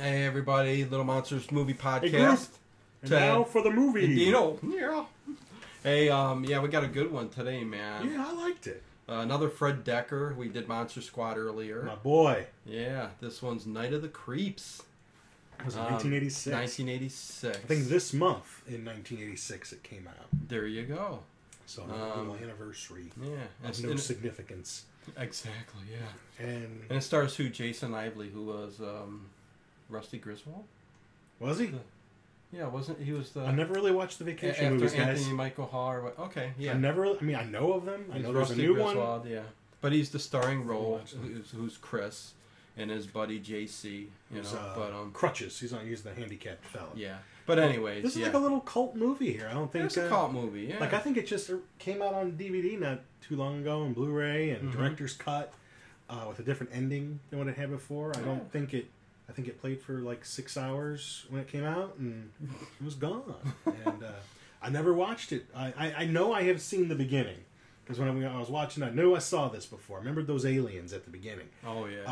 Hey everybody, Little Monsters Movie Hey, Podcast. and now for the movie. Yeah. Hey, yeah, we got a good one today, man. Yeah, I liked it. Another Fred Dekker. We did Monster Squad earlier. My boy. Yeah, this one's Night of the Creeps. It was 1986. 1986. I think this month in 1986 it came out. There you go. So a little anniversary. Yeah. Of no significance. Exactly, yeah. And it stars who? Jason Ively, who was Rusty Griswold? Was he? Yeah, wasn't he? Was the I never really watched the Vacation after movies, Anthony guys. Michael Hall. Okay, yeah. I mean, I know of them. I know there's Rusty a new Griswold, one. yeah. But he's the starring role, who's Chris, and his buddy JC. Crutches. He's the handicapped fella. Yeah. But anyways, this is like a little cult movie here. I don't think it's a cult movie. Yeah. Like I think it just came out on DVD not too long ago, and Blu-ray and director's cut with a different ending than what it had before. I don't think it. I think it played for like 6 hours when it came out, and it was gone. And I never watched it. I know I have seen the beginning. Because when I was watching, I knew I saw this before. I remembered those aliens at the beginning. Oh, yeah.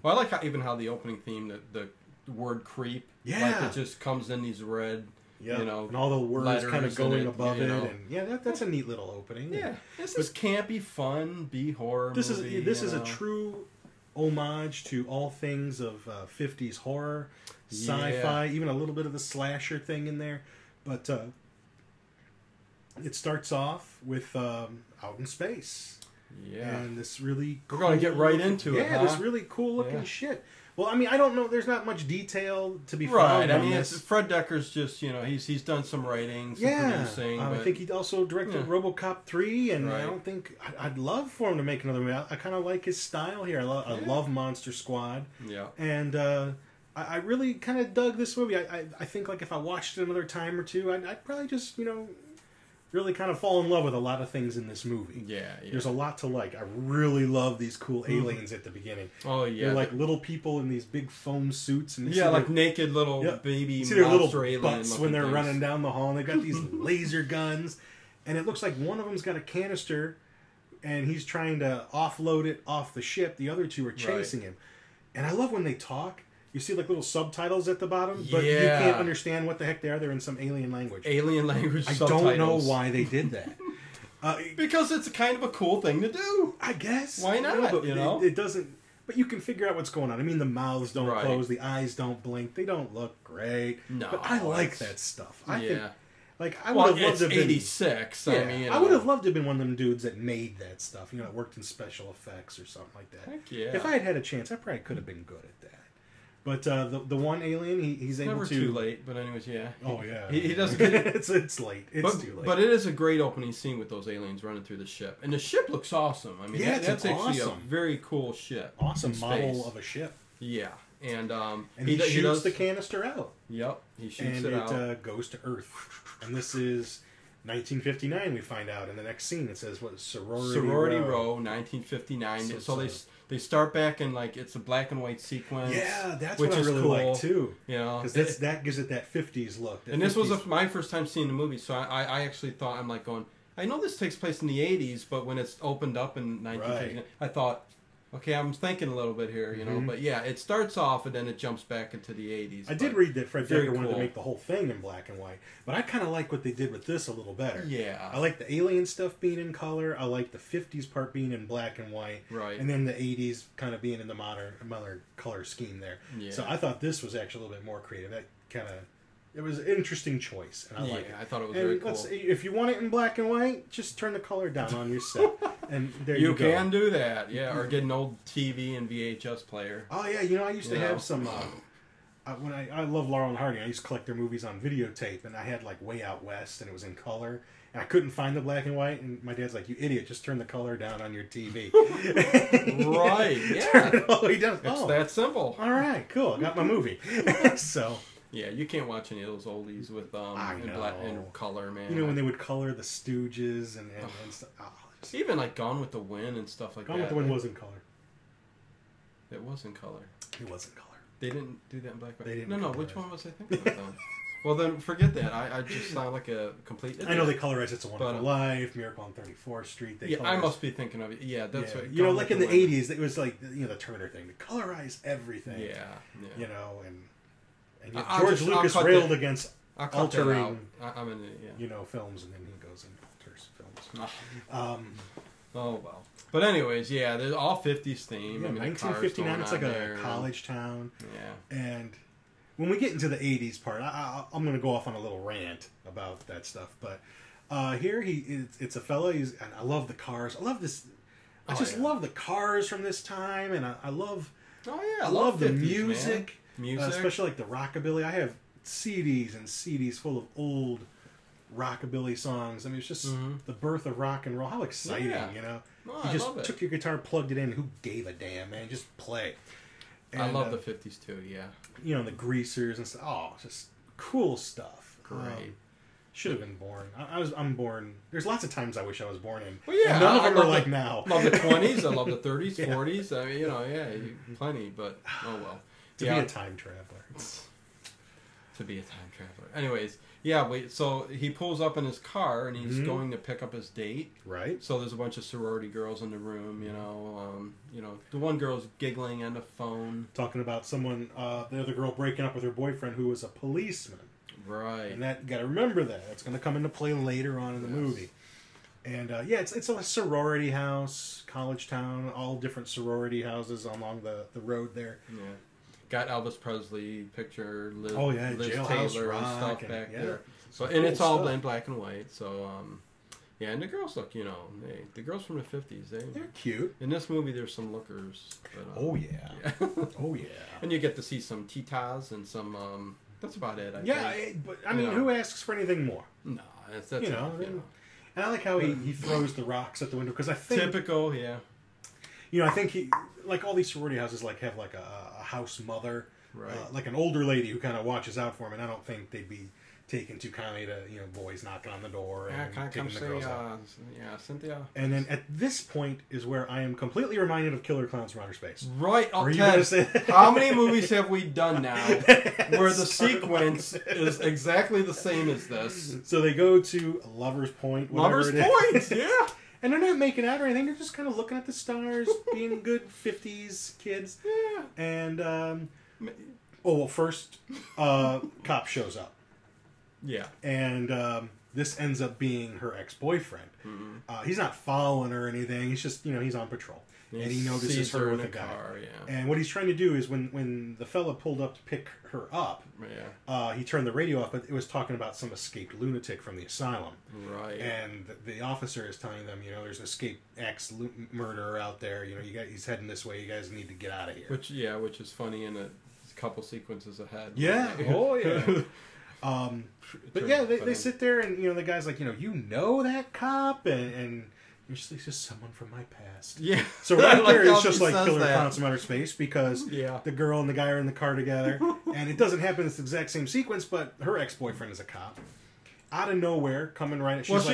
Well, I like how the opening theme, the word creep, yeah. like it just comes in these red, and all the words kind of going above it. And yeah, that's a neat little opening. Yeah. This is campy, fun, B-horror movie. This is a true homage to all things of 50s horror, sci-fi, even a little bit of the slasher thing in there. But it starts off with out in space. Yeah. And this really cool... We're going to get right into it, Yeah, this really cool looking shit. Well, I mean, I don't know. There's not much detail to be found. Right. I mean, Fred Decker's just, he's done some writing, some producing. I think he also directed RoboCop 3, and I don't think... I'd love for him to make another movie. I kind of like his style here. I love Monster Squad. Yeah. And I really kind of dug this movie. I think, like, if I watched it another time or two, I'd probably just, really kind of fall in love with a lot of things in this movie. Yeah. There's a lot to like. I really love these cool aliens at the beginning. Oh, yeah. They're like little people in these big foam suits. And like naked little baby monster little alien butts when they're running down the hall. And they've got these laser guns. And it looks like one of them's got a canister and he's trying to offload it off the ship. The other two are chasing him. And I love when they talk. You see like little subtitles at the bottom, but you can't understand what the heck they are. They're in some alien language. Alien language subtitles. I don't know why they did that. Because it's kind of a cool thing to do. I guess. Why not? It doesn't... But you can figure out what's going on. I mean, the mouths don't close. The eyes don't blink. They don't look great. No. But I like that stuff. I think... Like, I would have loved to have been... 86. Yeah, I mean, I would have loved to have been one of them dudes that made that stuff. That worked in special effects or something like that. Heck yeah. If I had a chance, I probably could have been good at that. But the one alien, he's able to... Never too late, but anyways, yeah. Oh, yeah. He doesn't get... it's late. It's too late. But it is a great opening scene with those aliens running through the ship. And the ship looks awesome. I mean, that's actually a very cool ship. Awesome model of a ship. Yeah. And he shoots the canister out. Yep. He shoots it out. And it goes to Earth. And this is... 1959, we find out in the next scene. It says what Sorority Row, 1959. So they start back in like it's a black and white sequence. Yeah, that's what I really like too. Because that gives it that 50s look. And this was my first time seeing the movie, so I actually thought I'm like going. I know this takes place in the 80s, but when it's opened up in 1959, I thought. Okay, I'm thinking a little bit here, but yeah, it starts off and then it jumps back into the 80s. I did read that Fred Dekker wanted to make the whole thing in black and white, but I kind of like what they did with this a little better. Yeah. I like the alien stuff being in color. I like the 50s part being in black and white. Right. And then the 80s kind of being in the modern color scheme there. Yeah. So I thought this was actually a little bit more creative. That kind of... It was an interesting choice, and I like it. I thought it was very cool. If you want it in black and white, just turn the color down on your set, and there you go. You can do that, or get an old TV and VHS player. Oh yeah, I used to have some. When I love Laurel and Hardy, I used to collect their movies on videotape, and I had like Way Out West, and it was in color, and I couldn't find the black and white, and my dad's like, "You idiot! Just turn the color down on your TV." Right? Yeah. He does. It's that simple. All right, cool. I got my movie. So. Yeah, you can't watch any of those oldies with in color, man. When they would color the Stooges and stuff. Oh, even like Gone with the Wind and stuff like that. Gone with the Wind was in color. It was in color. It was in color. They didn't do that in black and white. They didn't. No. Which one was I thinking of? Then? Well, then forget that. I just sound like a complete idiot. I know they colorized It's a Wonderful Life, Miracle on 34th Street. I must be thinking of it. Yeah, that's right. Like in the 80s, it was like the Turner thing. They colorize everything. Yeah. And And yet George Lucas railed against altering, yeah. films, and then he goes and alters films. Oh well. But anyways, yeah, there's all 50s theme. Yeah, 1959. It's like a college town. Yeah. And when we get into the 80s part, I'm going to go off on a little rant about that stuff. But here it's a fella. And I love the cars. I love this. I just love the cars from this time, and I love. Oh yeah, I love the 50s, music, music. Especially like the rockabilly. I have CDs and CDs full of old rockabilly songs. I mean, it's just the birth of rock and roll. How exciting, you know! Oh, you just took your guitar, plugged it in. Who gave a damn, man? Just play. And, I love the 50s too. Yeah. You know, the Greasers and stuff. Oh, just cool stuff. Great. Should have been born. I'm born. There's lots of times I wish I was born in. Well, yeah, and none of them are like now. Love the 20s. I love the 30s, 40s. I mean, plenty. But oh well. To be a time traveler. To be a time traveler. Anyways, so he pulls up in his car and he's going to pick up his date. Right. So there's a bunch of sorority girls in the room. The one girl's giggling on the phone, talking about someone, the other girl breaking up with her boyfriend who was a policeman. Right. And that, you got to remember that. It's going to come into play later on in the movie. And it's a sorority house, college town, all different sorority houses along the road there. Yeah. Got Elvis Presley picture, Liz Jailhouse Taylor Rock, and stuff back there. So cool it's all stuff. in black and white. So and the girls look, the girls from the 50s, they're cute. In this movie, there's some lookers. But, oh yeah. And you get to see some titas and some. That's about it. I think. But I mean, who asks for anything more? No, that's enough, And I like how he throws the rocks at the window because I think typical, yeah. I think he like all these sorority houses have like a house mother, right? Like an older lady who kind of watches out for him, and I don't think they'd be taken too kindly to boys knocking on the door and taking the girls out. Cynthia. And then at this point is where I am completely reminded of Killer Clowns from Outer Space. Right. How many movies have we done now where the sequence is exactly the same as this? So they go to Lover's Point. Lover's Point, yeah. And they're not making out or anything. They're just kind of looking at the stars, being good 50s kids. Yeah. And, first, cop shows up. Yeah. And this ends up being her ex-boyfriend. Mm-hmm. He's not following her or anything. He's just, he's on patrol. And he notices her with a guy. Car, yeah. And what he's trying to do is when the fella pulled up to pick her up, he turned the radio off, but it was talking about some escaped lunatic from the asylum. Right. And the officer is telling them, there's an escaped murderer out there. He's heading this way. You guys need to get out of here. Which is funny in a couple sequences ahead. Yeah. Oh, yeah. But yeah, they sit there and the guy's like, that cop and it's just someone from my past. Yeah. So right there it's just like Killer Clowns from Outer Space because the girl and the guy are in the car together and it doesn't happen in this exact same sequence, but her ex-boyfriend is a cop. Out of nowhere, coming right at what'd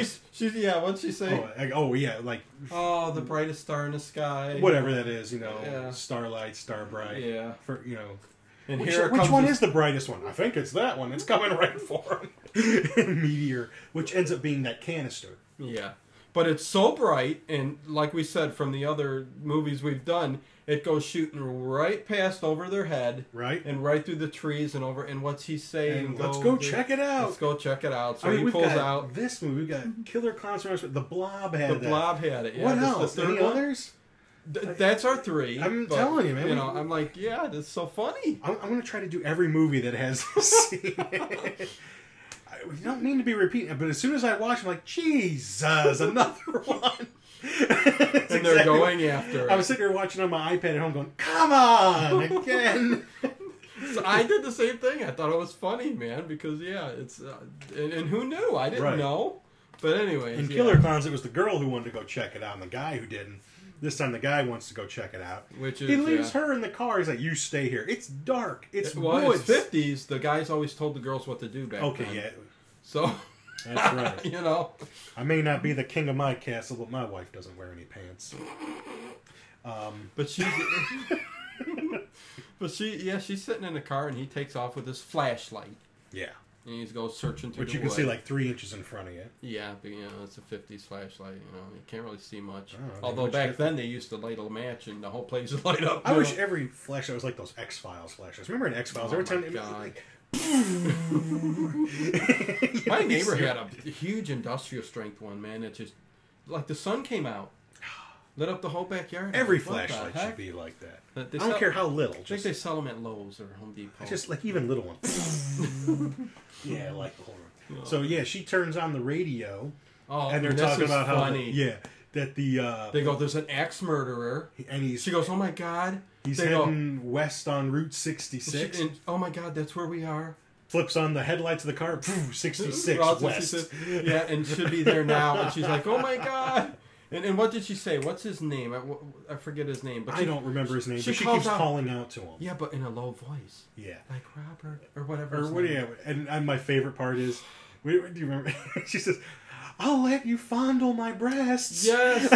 she say? The brightest star in the sky. Whatever that is, Starlight, Star Bright. Yeah. And which one is the brightest one? I think it's that one. It's coming right for him. Meteor, which ends up being that canister. Yeah. But it's so bright, and like we said from the other movies we've done, it goes shooting right past over their head. Right. And right through the trees and over. And what's he saying? And let's go check it out. Let's go check it out. So he pulls out. This movie, we've got Killer Clowns from Outer Space. The Blob had The Blob had it, yeah. What else? Any others? That's our three. I'm telling you, man. I'm like, yeah, that's so funny. I'm going to try to do every movie that has this scene. We don't mean to be repeating, but as soon as I watch, I'm like, Jesus, another one. And they're going after it. I was sitting here watching on my iPad at home going, come on, again. So I did the same thing. I thought it was funny, man, because, it's... and who knew? I didn't know. But anyways, in Killer Clowns, it was the girl who wanted to go check it out and the guy who didn't. This time the guy wants to go check it out. He leaves her in the car. He's like, you stay here. It's dark. It's woods. It's 50s. The guys always told the girls what to do back then. Okay, yeah. So... That's right. I may not be the king of my castle, but my wife doesn't wear any pants. But she's... she's sitting in the car and he takes off with his flashlight. Yeah. And he goes searching through Which you can see like 3 inches in front of you. Yeah, but it's a 50s flashlight, you can't really see much. Although back then they used to light a match and the whole place would light up. I wish every flashlight was like those X-Files flashlights. Remember in X-Files, every time My neighbor had a huge industrial strength one, man. It just, like the sun came out. Lit up the whole backyard. Every flashlight should be like that. I don't care how little. I think they sell them at Lowe's or Home Depot. Just like even little ones. Yeah, like horror. Oh. So yeah, she turns on the radio, and they're talking about how that they go, there's an axe murderer, and she goes, oh my god, he's heading west on Route 66. Oh my god, that's where we are. Flips on the headlights of the car, 66 west. Yeah, and should be there now. And she's like, oh my god. And what did she say? What's his name? I forget his name. But I don't remember his name, but she keeps calling out to him. Yeah, but in a low voice. Yeah. Like Robert, or whatever. Or what? Yeah, and my favorite part is, do you remember? She says, I'll let you fondle my breasts. Yes,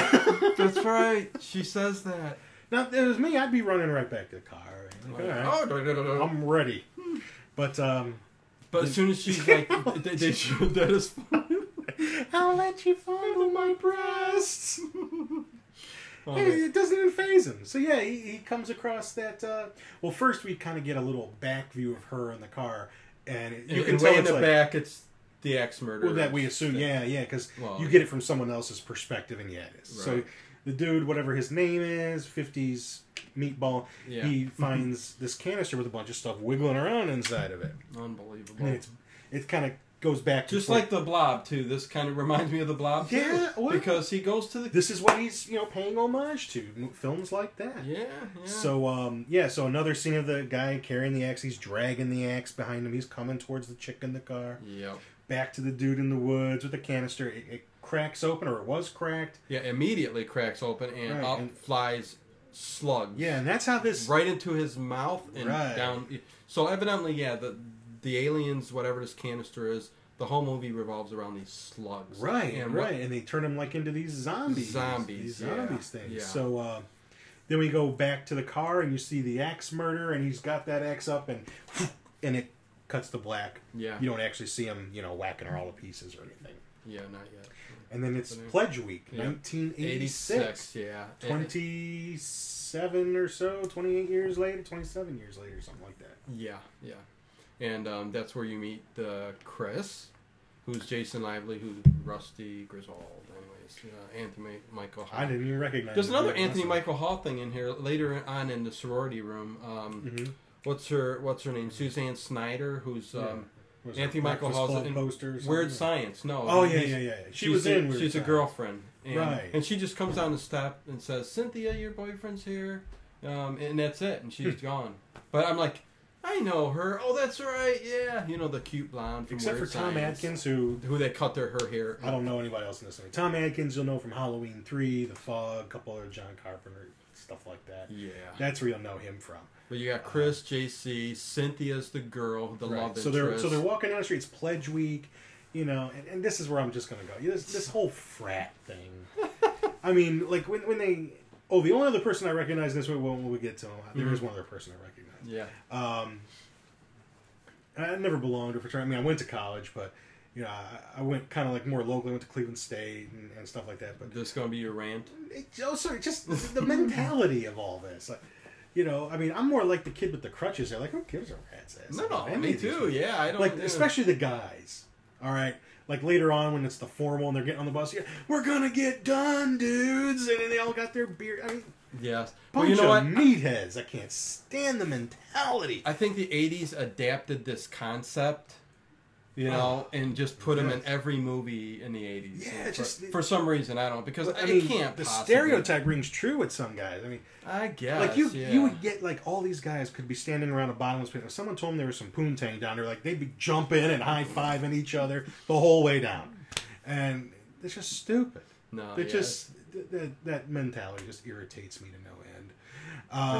that's right. She says that. Now, if it was me, I'd be running right back to the car. Like, all right, no. I'm ready. But as soon as she's like, they should, that is funny. I'll let you fondle my breasts. Hey, it doesn't even faze him. So yeah, he comes across that. Well, first we kind of get a little back view of her in the car, and you can tell in the back it's the axe murderer. Well, that we assume, yeah, because you get it from someone else's perspective, and it is. Right. So the dude, whatever his name is, 50s meatball, he finds this canister with a bunch of stuff wiggling around inside of it. Unbelievable. And it kind of goes back to just like the Blob too. This kind of reminds me of the Blob too. Yeah, well, because he goes to the. This is what he's paying homage to, films like that. Yeah. So so another scene of the guy carrying the axe. He's dragging the axe behind him. He's coming towards the chick in the car. Yep. Back to the dude in the woods with the canister. It cracks open, or it was cracked. Yeah, immediately cracks open and up flies slugs. Yeah, and that's how this right into his mouth and down. So evidently, the aliens, whatever this canister is, the whole movie revolves around these slugs. Right, and they turn them like into these zombies. These zombies things. Yeah. So then we go back to the car, and you see the axe murder, and he's got that axe up, and it cuts to black. Yeah. You don't actually see him, whacking her all to pieces or anything. Yeah, not yet. And then it's Pledge Week, 1986. Yeah. 27 or so, 28 years later, 27 years later, something like that. Yeah. And that's where you meet Chris, who's Jason Lively, who's Rusty Griswold. Anyways, Anthony Michael Hall. I didn't even recognize. There's another Anthony Michael Hall thing in here later on in the sorority room. What's her name? Suzanne Snyder, who's Anthony Michael Hall's in posters. Weird Science. No. Oh yeah. She was in. She's a girlfriend, right? And she just comes down the step and says, "Cynthia, your boyfriend's here," and that's it. And she's gone. But I'm like, I know her. Oh, that's right. Yeah, the cute blonde. From Except Weird for Tom Science, Atkins, who they cut her hair. I don't know anybody else in this movie. Tom Atkins, you'll know from Halloween 3, The Fog, a couple other John Carpenter stuff like that. Yeah, that's where you'll know him from. But you got Chris, JC, Cynthia's the girl, the love interest. So they're walking down the street. It's Pledge Week, and this is where I'm just gonna go. This whole frat thing. I mean, like when they. Oh, the only other person I recognize in this movie, when we get to him, there is one other person I recognize. Yeah. I never belonged to a fraternity. I mean, I went to college, but I went kind of like more locally. I went to Cleveland State and stuff like that. But this gonna be your rant? Just the mentality of all this. Like, I mean, I'm more like the kid with the crutches. They're like, who gives a rat's ass? No, me too. Yeah, I don't like, especially the guys. All right, like later on when it's the formal and they're getting on the bus. We're gonna get done, dudes, and then they all got their beard. I mean. Yes. Bunch of meatheads. I can't stand the mentality. I think the 80s adapted this concept, and just put them in every movie in the 80s. Yeah, for some reason, I don't, because I mean, can't the possibly. stereotype rings true with some guys. I mean, I guess. Like you would get like all these guys could be standing around a bottomless pit. If someone told them there was some poontang down there, like they'd be jumping and high-fiving each other the whole way down. And it's just stupid. No, just that mentality just irritates me to no end.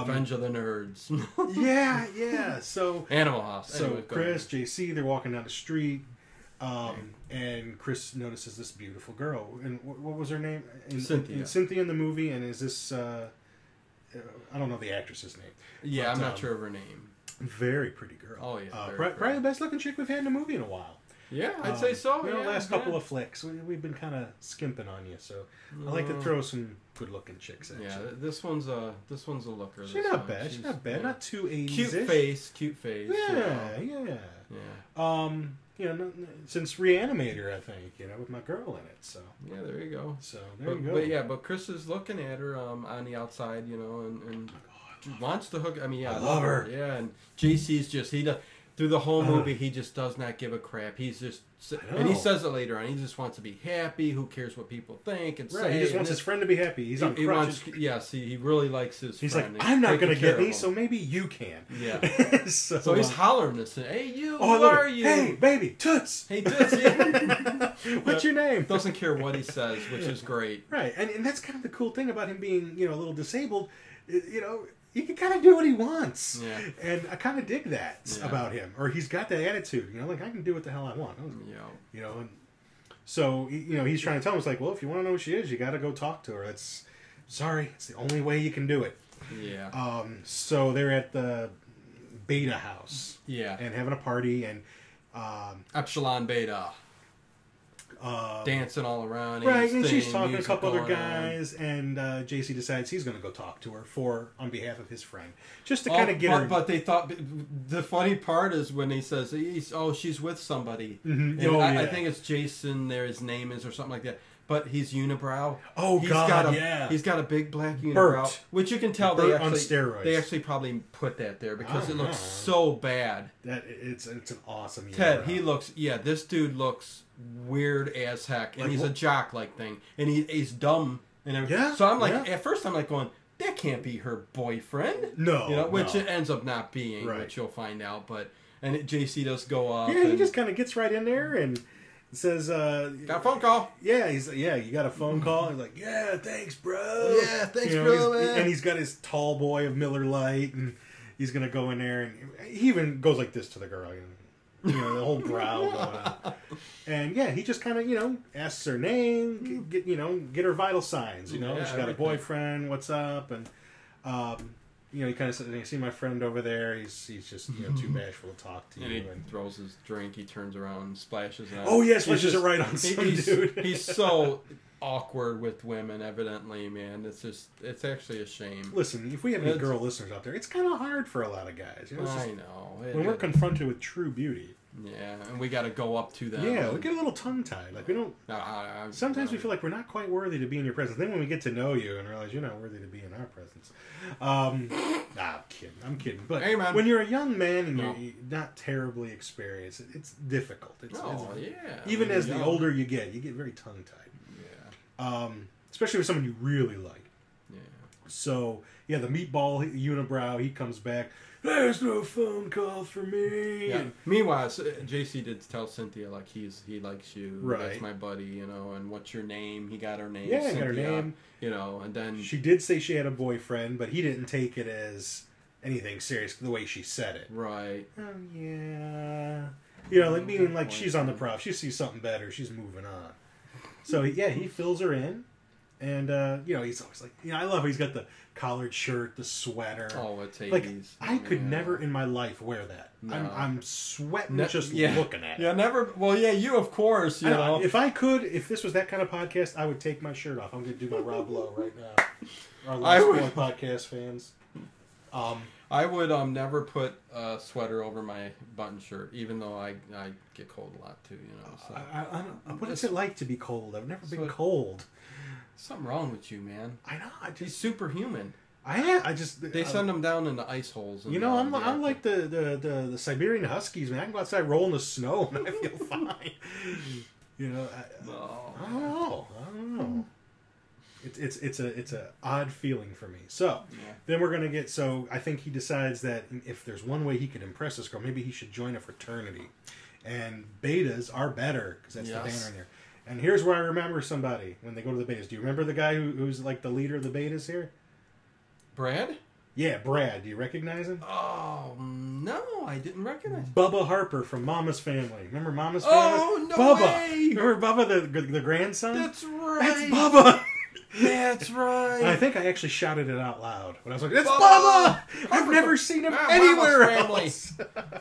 Revenge of the Nerds. yeah. So Animal House. So anyway, Chris, JC, they're walking down the street, and Chris notices this beautiful girl. And what was her name? Cynthia. Cynthia in the movie. And is this? I don't know the actress's name. Yeah, but, I'm not sure of her name. Very pretty girl. Oh yeah. Probably the best looking chick we've had in a movie in a while. Yeah, I'd say so. You know, last couple of flicks, we've been kind of skimping on you, so I like to throw some good-looking chicks at you. Yeah, this one's a looker. She's not bad. She's not bad. Yeah. Not too 80s. Cute face. Yeah. You know, since Reanimator, I think, you know, with my girl in it. So yeah, there you go. So there you go. But Chris is looking at her on the outside, you know, and wants to hook. I mean, yeah, I love her. Yeah, and JC's just through the whole movie, he just does not give a crap. He's just, and he says it later on. He just wants to be happy. Who cares what people think and say? He just wants his friend to be happy. He's on crutches. He really likes his He's friend. Like, I'm not going to get me, so maybe you can. Yeah. so he's hollering this. Hey, you, who are you? Hey, baby, Toots. Hey, Toots. Yeah. What's your name? Doesn't care what he says, which is great. Right, and that's kind of the cool thing about him being, you know, a little disabled. You know, he can kind of do what he wants. Yeah. And I kind of dig that about him. Or he's got that attitude, you know, like, I can do what the hell I want. Yeah. You know, and so, you know, he's trying to tell him, it's like, well, if you want to know who she is, you got to go talk to her. It's the only way you can do it. Yeah. So they're at the Beta house. Yeah. And having a party, and Epsilon Beta. Dancing all around. Right, and she's talking to a couple other guys, and JC decides he's going to go talk to her on behalf of his friend, just to kind of get her. But they thought the funny part is when he says, she's with somebody. Mm-hmm. And I think it's Jason. There, his name is or something like that. But he's unibrow. Oh, he's God, He's got a big black unibrow, Burt. Which you can tell Burt on steroids. They actually probably put that there because it looks so bad. That it's an awesome unibrow. Ted, this dude looks weird as heck, and he's a jock-like thing, and he's dumb and everything. Yeah, so I'm like, at first I'm like going, that can't be her boyfriend. No, you know, which it ends up not being, which you'll find out. JC does go up. Yeah, he just kind of gets right in there and says, got a phone call. Yeah, you got a phone call. He's like, yeah, thanks, bro. Yeah, thanks, bro, man. And he's got his tall boy of Miller Lite, and he's going to go in there, and he even goes like this to the girl, you know, the whole brow going on. And yeah, he just kind of, you know, asks her name, get her vital signs, you know. She's got a boyfriend, what's up, and you know, he kind of said, "I see my friend over there. He's just, you know, too bashful to talk to you." And he throws his drink. He turns around and splashes it. Oh yeah, splashes it right on some dude. He's so awkward with women, evidently, man. It's actually a shame. Listen, if we have any girl listeners out there, it's kind of hard for a lot of guys. You know, I know. When we're confronted with true beauty. Yeah, and we got to go up to them. Yeah, we get a little tongue-tied. Like, we don't... Sometimes we feel like we're not quite worthy to be in your presence. Then when we get to know you and realize you're not worthy to be in our presence. I'm kidding. But hey, man. When you're a young man and you're not terribly experienced, it's difficult. Even as the older you get very tongue-tied. Yeah. Especially with someone you really like. Yeah. So, yeah, the meatball unibrow, he comes back... There's no phone call for me. Yeah. Meanwhile, JC did tell Cynthia, like, he likes you. Right. That's my buddy, you know, and what's your name? He got her name. Yeah, Cynthia, got her name. You know, and then... She did say she had a boyfriend, but he didn't take it as anything serious the way she said it. Right. Oh, yeah. You know, like, meaning, like, she's on the prowl. She sees something better. She's moving on. So, yeah, he fills her in. And, you know, he's always like... You know, I love how he's got the collared shirt, the sweater. Oh, it's 80s. Like, I could never in my life wear that. No. I'm sweating just looking at it. Yeah, never... Well, yeah, you, of course, you know. If this was that kind of podcast, I would take my shirt off. I'm going to do my Rob Lowe right now. Our Last Boy podcast fans. I would never put a sweater over my button shirt, even though I get cold a lot, too, you know. So. What is it like to be cold? I've never been cold. Something wrong with you, man. I know. He's superhuman. They send him down into ice holes. You know, I'm like the Siberian Huskies, man. I can go outside, roll in the snow, and I feel fine. You know, I don't know. It's a odd feeling for me. So then we're gonna get. So I think he decides that if there's one way he could impress this girl, maybe he should join a fraternity. And betas are better because that's the banner in there. And here's where I remember somebody when they go to the betas. Do you remember the guy who's like the leader of the betas here? Brad? Yeah, Brad. Do you recognize him? Oh, no, I didn't recognize him. Bubba Harper from Mama's Family. Remember Mama's Family? Oh, no Bubba. way! Remember Bubba, the grandson? That's right. That's Bubba. That's right. And I think I actually shouted it out loud when I was like, "It's Bubba! I've never seen him anywhere else."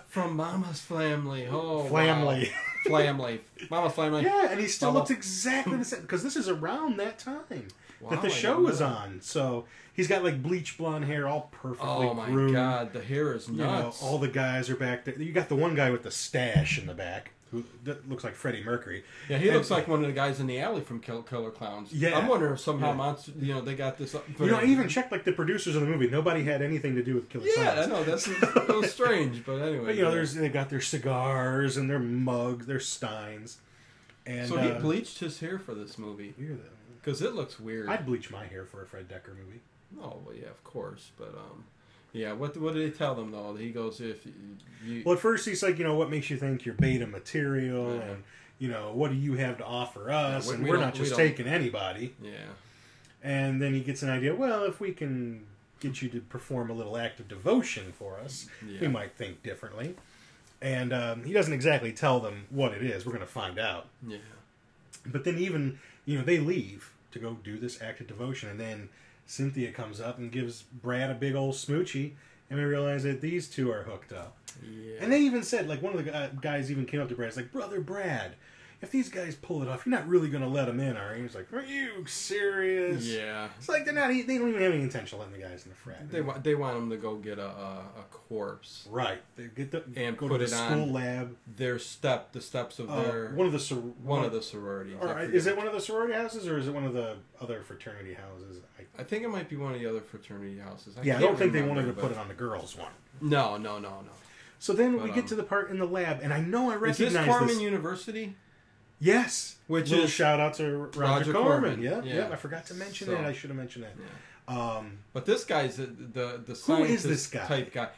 From Mama's Family. Oh, Family. Wow. Family. Mama's Family. Yeah, and he still Bubba. looks exactly the same because this is around that time that the I show didn't know was that. on. So he's got like bleach blonde hair, all perfectly Oh my groomed. God, the hair is nuts. All the guys are back there. You got the one guy with the stash in the back who that looks like Freddie Mercury. Yeah, he looks like one of the guys in the alley from Killer Clowns. Yeah. I'm wondering if somehow they got this up. I even checked like the producers of the movie. Nobody had anything to do with Killer Clowns. Yeah, I know that's a little strange, but anyway. But, they got their cigars and their mugs, their steins. And so he bleached his hair for this movie because it looks weird. I'd bleach my hair for a Fred Dekker movie. Oh well, yeah, of course, but yeah. What did they tell them though? He goes, if you Well, at first he's like, what makes you think you're beta material, and what do you have to offer us? And we're not just taking anybody. Yeah. And then he gets an idea. Well, if we can get you to perform a little act of devotion for us, we might think differently. And he doesn't exactly tell them what it is. We're going to find out. Yeah. But then even, they leave to go do this act of devotion. And then Cynthia comes up and gives Brad a big old smoochie. And we realize that these two are hooked up. Yeah. And they even said, like, one of the guys even came up to Brad. It's like, Brother Brad, if these guys pull it off, you're not really going to let them in, are you? He's like, are you serious? Yeah. It's like they don't even have any intention of letting the guys in the frat. They want them to go get a corpse. Right. They get and go put to it the school on lab. The steps of their one of the sororities. All right. Is it one of the sorority houses or is it one of the other fraternity houses? I think it might be one of the other fraternity houses. I don't think they wanted to put it on the girls' one. No. So then we get to the part in the lab, and I know I recognize this. Is this Corman University? Yes. Which is shout out to Roger Corman. Yeah. I forgot to mention that. I should have mentioned that. Yeah. But this guy's the who is this guy? Type guy.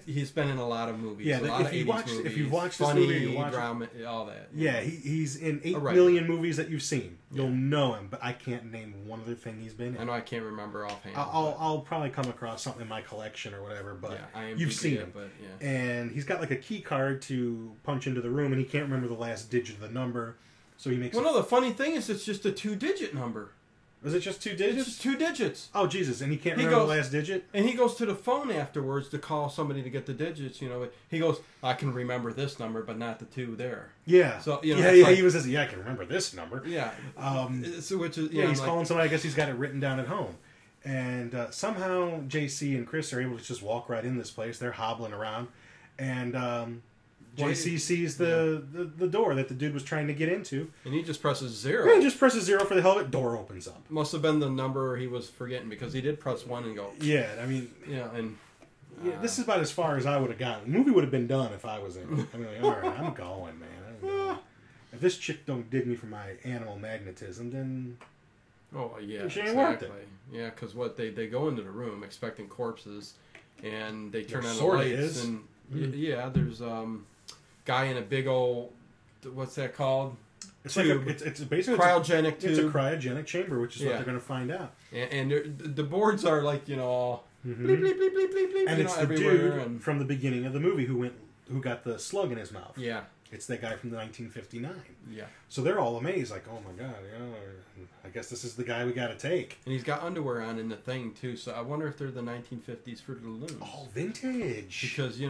He's been in a lot of movies. Yeah, if you've watched this movie, you watch drama, all that. Yeah, he's in 8 million movies that you've seen. You'll know him, but I can't name one other thing he's been in. I know I can't remember offhand. I'll probably come across something in my collection or whatever, but you've seen him. But, and he's got like a key card to punch into the room, and he can't remember the last digit of the number, so he makes. Well, no, the funny thing is, it's just a 2-digit number. Was it just 2 digits? It's just 2 digits. Oh, Jesus. And he can't remember the last digit? And he goes to the phone afterwards to call somebody to get the digits, He goes, I can remember this number, but not the 2 there. Yeah. So, he was just, I can remember this number. Yeah. Which is, he's calling somebody, I guess he's got it written down at home. And somehow JC and Chris are able to just walk right in this place. They're hobbling around. And JC sees the door that the dude was trying to get into. And he just presses 0. Yeah, he just presses 0 for the helmet. Door opens up. Must have been the number he was forgetting because he did press 1 and go. Yeah, I mean... Yeah, and... this is about as far as I would have gotten. The movie would have been done if I was in it. I mean, like, all right, I'm going, man. I'm going. If this chick don't dig me for my animal magnetism, then... Oh, yeah, she ain't worth it. Yeah, because they go into the room expecting corpses, and they turn on the lights, and there's guy in a big old, what's that called? It's tube. Like it's basically cryogenic tube. It's a cryogenic chamber, which is what they're going to find out. And the boards are like all bleep bleep bleep bleep bleep bleep. And it's the dude from the beginning of the movie who got the slug in his mouth. Yeah, it's that guy from the 1959. Yeah. So they're all amazed, like, oh my God, I guess this is the guy we got to take. And he's got underwear on in the thing too. So I wonder if they're the 1950s Fruit of the Loom. Oh, vintage. Because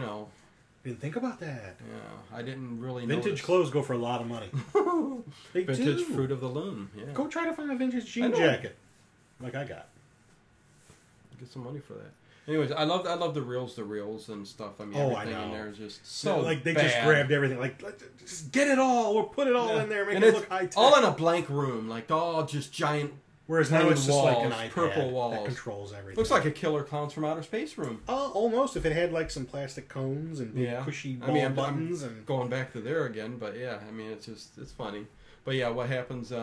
didn't think about that. Yeah, I didn't really know. Vintage clothes go for a lot of money. Vintage Fruit of the Loom, yeah. Go try to find a vintage jean jacket. Like I got. Get some money for that. Anyways, I love the reels and stuff. I mean, everything in there is just so like they bad. just grabbed everything. Like just get it all or put it all in there, make it look high tech. All in a blank room, like all just giant. Whereas now it's just like an iPad purple walls that controls everything. Looks like a Killer Clowns from Outer Space room. Almost. If it had like some plastic cones and big cushy ball buttons and going back to there again, but yeah, I mean it's funny. But yeah, what happens?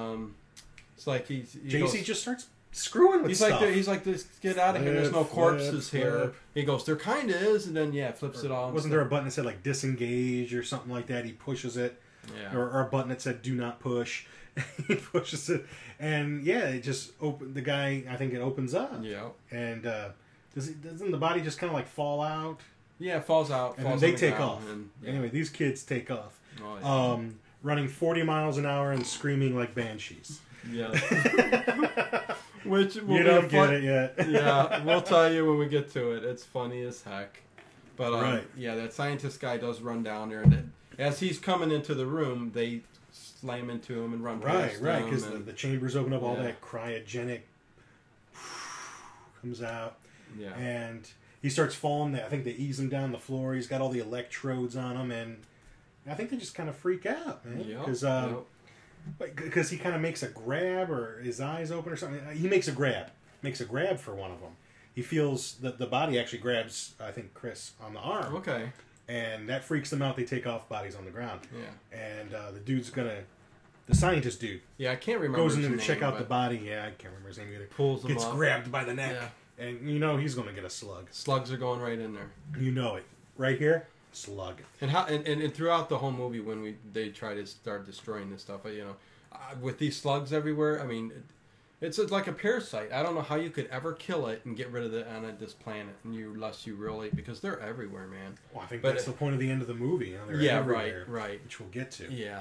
It's like JC just starts screwing with stuff. He's like, this, get out of here. There's no corpses here. He goes, there kind of is, and then flips it on. Wasn't there a button that said like disengage or something like that? He pushes it, or a button that said do not push. He pushes it, and it just the guy. I think it opens up. Yeah. And doesn't the body just kind of like fall out? Yeah, it falls out. And then they take off. And, anyway, these kids take off, running 40 miles an hour and screaming like banshees. Yeah. Which will you don't get it yet. Yeah, we'll tell you when we get to it. It's funny as heck. But right. yeah, that scientist guy does run down there, and as he's coming into the room, they slam into him and run past him. Right, because the chambers open up, all that cryogenic comes out. Yeah. And he starts falling. I think they ease him down the floor. He's got all the electrodes on him, and I think they just kind of freak out, man. Because he kind of makes a grab, or his eyes open or something. He makes a grab for one of them. He feels that the body actually grabs, I think, Chris on the arm. Okay. And that freaks them out. They take off, bodies on the ground. Yeah. And the scientist dude. Yeah, I can't remember. Goes in to check out the body. Yeah, I can't remember his name either. Pulls him Gets up. grabbed by the neck. Yeah. And you know he's going to get a slug. Slugs are going right in there. You know it. Right here, slug. And throughout the whole movie, when they try to start destroying this stuff, with these slugs everywhere, I mean, it's like a parasite. I don't know how you could ever kill it and get rid of it on this planet, unless you really, because they're everywhere, man. Well, I think that's the point of the end of the movie. You know, they're everywhere, right. Which we'll get to. Yeah.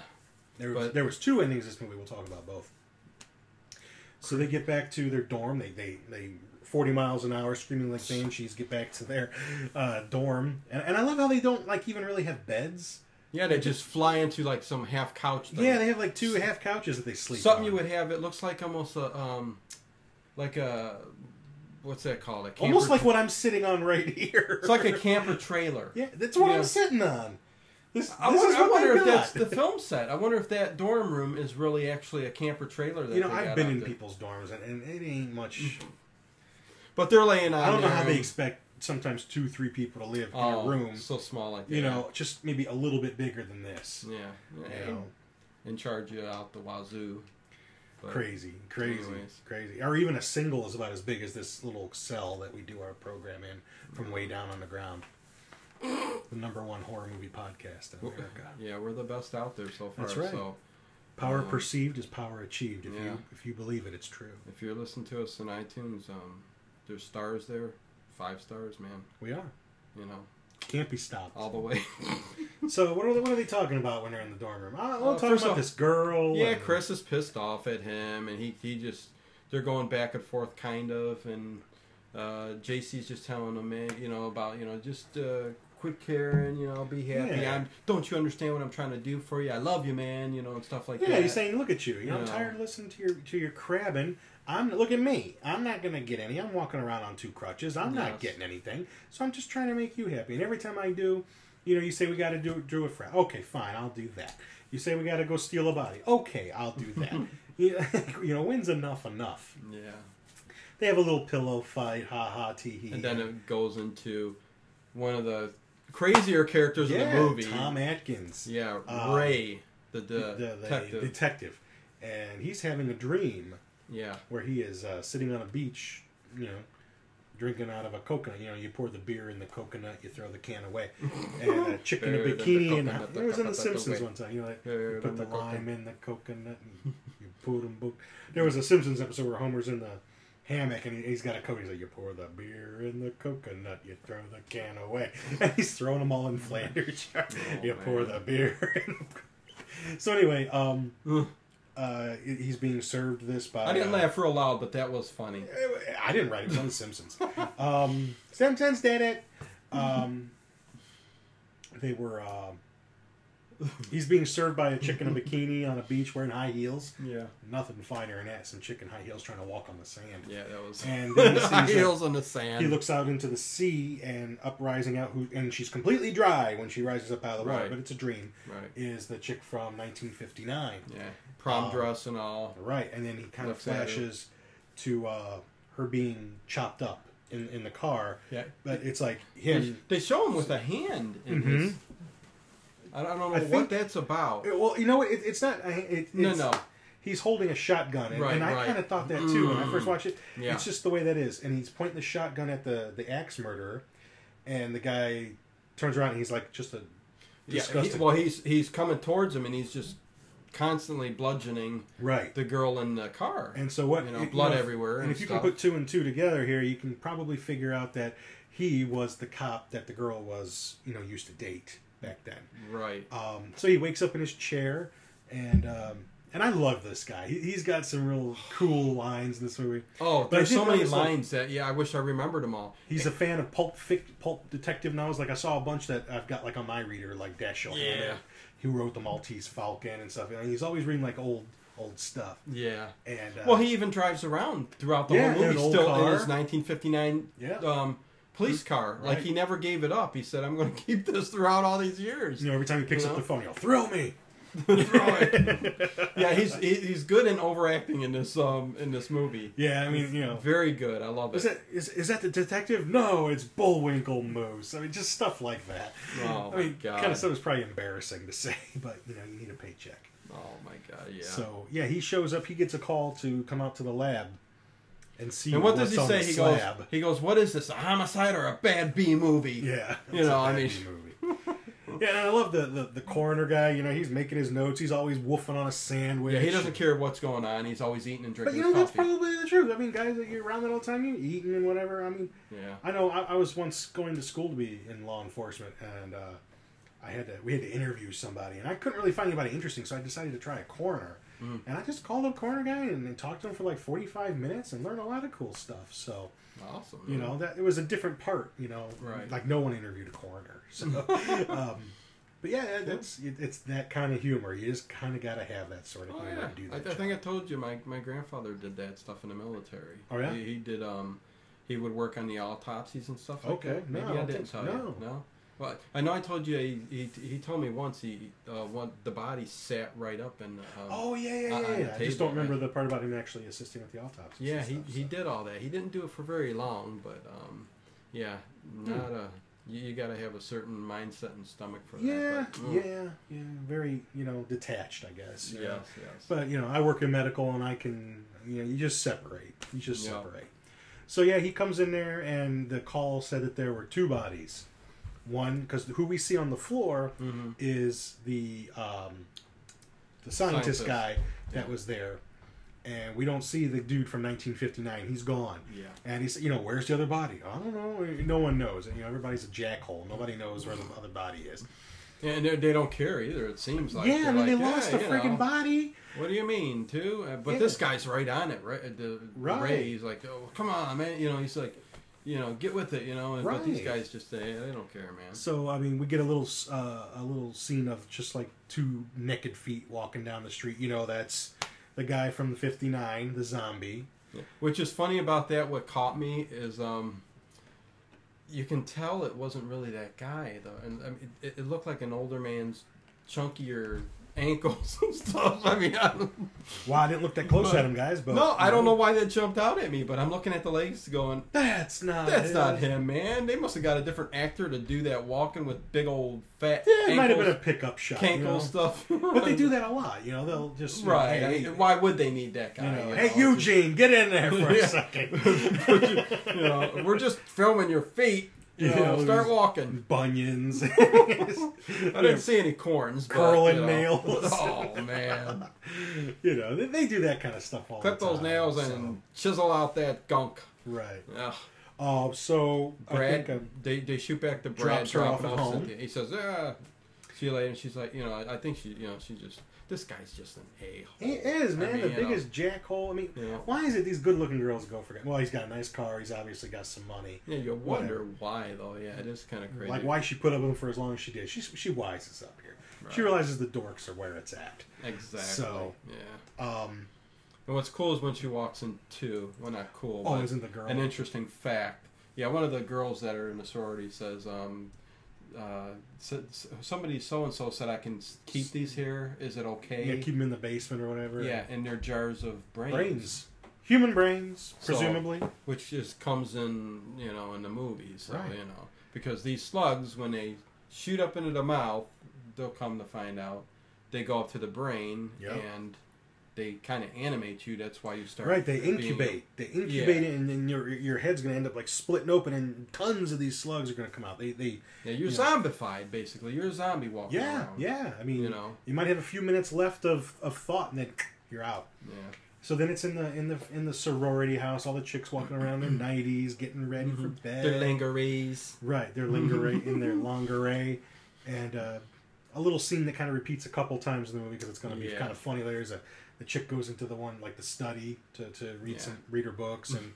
There was two endings to this movie. We'll talk about both. So they get back to their dorm. They 40 miles an hour, screaming like banshees, get back to their dorm. And I love how they don't even really have beds. Yeah, they just fly into like some half couch thing. Yeah, they have like two half couches that they sleep Something on. You would have, it looks like almost like a, what's that called? Almost like what I'm sitting on right here. It's like a camper trailer. Yeah, that's what I'm sitting on. I wonder if that's the film set. I wonder if that dorm room is really actually a camper trailer. That I've been in people's dorms, and it ain't much. But they're laying on. I don't know how they expect sometimes 2-3 people to live in a room so small like that. Just maybe a little bit bigger than this. Yeah. And charge you out the wazoo. But crazy. Or even a single is about as big as this little cell that we do our program in from way down on the ground. The #1 horror movie podcast in America. Yeah, we're the best out there so far. That's right. So, power perceived is power achieved. If you believe it, it's true. If you're listening to us on iTunes, there's stars there. 5 stars, man. We are. Can't be stopped. All the way. So what are they talking about when they're in the dorm room? We'll talk about this girl. Yeah, Chris is pissed off at him, and he just, they're going back and forth kind of, and JC's just telling him, man, about, just quit caring, be happy. Yeah. Don't you understand what I'm trying to do for you? I love you, man, and stuff like that. Yeah, he's saying, look at you. I'm tired of listening to your crabbing. Look at me. I'm not going to get any. I'm walking around on 2 crutches. I'm not getting anything. So I'm just trying to make you happy. And every time I do, you say we got to do it for. Okay, fine. I'll do that. You say we got to go steal a body. Okay, I'll do that. When's enough? Yeah. They have a little pillow fight. Ha ha tee hee. And then it goes into one of the crazier characters in the movie. Tom Atkins. Yeah, Ray, the detective. And he's having a dream. Yeah. Where he is sitting on a beach, drinking out of a coconut. You pour the beer in the coconut, you throw the can away. And a chick in a bikini. And it was in The Simpsons one time. You put the lime in the coconut and you put them both. There was a Simpsons episode where Homer's in the hammock and he's got a coconut. He's like, you pour the beer in the coconut, you throw the can away. And he's throwing them all in Flanders. Pour the beer in. So anyway, he's being served this by... I didn't laugh real loud, but that was funny. I didn't write it. It was on The Simpsons. Simpsons did it. They were... he's being served by a chick in a bikini on a beach wearing high heels. Yeah. Nothing finer than that. Some chick in high heels trying to walk on the sand. Yeah, that was... And then high heels on the sand. He looks out into the sea and uprising out, and she's completely dry when she rises up out of the water, but it's a dream. Right. Is the chick from 1959. Yeah. Prom dress and all. Right, and then he kind of flashes to her being chopped up in the car. Yeah. But it's like him... They show him with a hand in his... I don't know what that's about. Well, it's not... No. He's holding a shotgun, and I kind of thought that too when I first watched it. Yeah. It's just the way that is. And he's pointing the shotgun at the axe murderer, and the guy turns around and he's like just a disgusting... he's coming towards him, and he's just constantly bludgeoning the girl in the car. And so what... blood everywhere. And if you can put 2 and 2 together here, you can probably figure out that he was the cop that the girl was, used to date back then. Right. So he wakes up in his chair, and And I love this guy. He's got some real cool lines in this movie. Oh, there's so many lines that, I wish I remembered them all. He's a fan of pulp detective novels. Like, I saw a bunch that I've got, like, on my reader, like Dashiell Hammett, who wrote The Maltese Falcon and stuff. And he's always reading, like, old stuff. Yeah. And well, he even drives around throughout the whole movie, still in his 1959 police car. Right. Like, he never gave it up. He said, I'm going to keep this throughout all these years. You know, every time he picks up the phone, he'll thrill me. Yeah, he's good in overacting in this movie. Yeah, I mean, you know, very good. I love it. Is that the detective? No, it's Bullwinkle Moose. I mean, just stuff like that. Oh I mean, my God. Kind of stuff is probably embarrassing to say, but you know, you need a paycheck. Oh my God, yeah. So yeah, he shows up. He gets a call to come out to the lab and see. And what does he say? He goes, "What is this? A homicide or a bad B movie?" Yeah, you know, I mean. Yeah, and I love the coroner guy. You know, he's making his notes. He's always woofing on a sandwich. Yeah, he doesn't care what's going on. He's always eating and drinking. But you know, coffee. That's probably the truth. I mean, guys, you're around that all the time. You eating and whatever. I mean, yeah. I know. I was once going to school to be in law enforcement, and we had to interview somebody, and I couldn't really find anybody interesting, so I decided to try a coroner. And I just called up coroner guy and talked to him for like 45 minutes and learned a lot of cool stuff. So awesome. You know, that it was a different part. You know, right? Like no one interviewed a coroner. So. But yeah, it's that kind of humor. You just kind of got to have that sort of humor to do that. I think I told you my grandfather did that stuff in the military. Oh yeah, he did. He would work on the autopsies and stuff like that. Maybe I didn't tell you. No. Well, I know I told you. He told me once the body sat right up and. Oh yeah. I just don't remember the part about him actually assisting with the autopsies. Yeah, he did all that. He didn't do it for very long, but not a. You got to have a certain mindset and stomach for that. Yeah, very, detached, I guess. Yes. But, I work in medical and I can, you just separate. Separate. So, yeah, he comes in there and the call said that there were two bodies. One, because who we see on the floor is the scientist guy that was there. And we don't see the dude from 1959. He's gone. Yeah. And he said, where's the other body? I don't know. No one knows. Everybody's a jackhole. Nobody knows where the other body is. Yeah, and they don't care either, it seems like. Yeah, they lost a friggin' body. What do you mean, too? But this guy's right on it, right? Ray, he's like, oh, come on, man. He's like, get with it, Right. But these guys just they don't care, man. So, I mean, we get a little scene of just like two naked feet walking down the street. That's... the guy from the 59, the zombie. Yeah. Which is funny about that, what caught me is you can tell it wasn't really that guy, though. And I mean, it looked like an older man's chunkier ankles and stuff. I mean, I didn't look that close at him, guys. But no, I don't know why that jumped out at me, but I'm looking at the legs going, That's not him, man. They must have got a different actor to do that walking with big old fat ankles. It might have been a pickup shot. Cankle stuff. But they do that a lot, They'll just... Right. I mean, why would they need that guy? Hey, Eugene, get in there for a second. We're just filming your feet. Start walking. Bunions. I didn't see any corns. Curling nails. Oh, man. They do that kind of stuff all the time. Clip those nails and chisel out that gunk. Right. Ugh. So Brad, I think they shoot back to Brad. Drops her off at home. Cynthia. He says, see you later. And she's like, I think she just... This guy's just an a-hole. He is, man. The biggest jackhole. I mean, why is it these good-looking girls go for it? Well, he's got a nice car. He's obviously got some money. Yeah, you wonder why, though. Yeah, it is kind of crazy. Like, why she put up with him for as long as she did. She wises up here. Right. She realizes the dorks are where it's at. Exactly. So, yeah. And what's cool is when she walks in, too. Well, not cool. Oh, isn't the girl? An interesting fact. Yeah, one of the girls that are in the sorority says... somebody so-and-so said I can keep these here. Is it okay? Yeah, keep them in the basement or whatever. Yeah, and they're jars of brains. Human brains, presumably. So, which just comes in, in the movies. So, right. Because these slugs, when they shoot up into the mouth, they'll come to find out, they go up to the brain and they kind of animate you. That's why you start. Right, they incubate. They incubate it, and then your head's going to end up like splitting open, and tons of these slugs are going to come out. You're zombified, basically. You're a zombie walking around. Yeah. I mean, you might have a few minutes left of thought, and then you're out. Yeah. So then it's in the sorority house. All the chicks walking around in nighties, getting ready for bed. Their lingeries. Right, their lingerie in their lingerie, and a little scene that kind of repeats a couple times in the movie because it's going to be kind of funny. There's the chick goes into the one like the study to read her books, and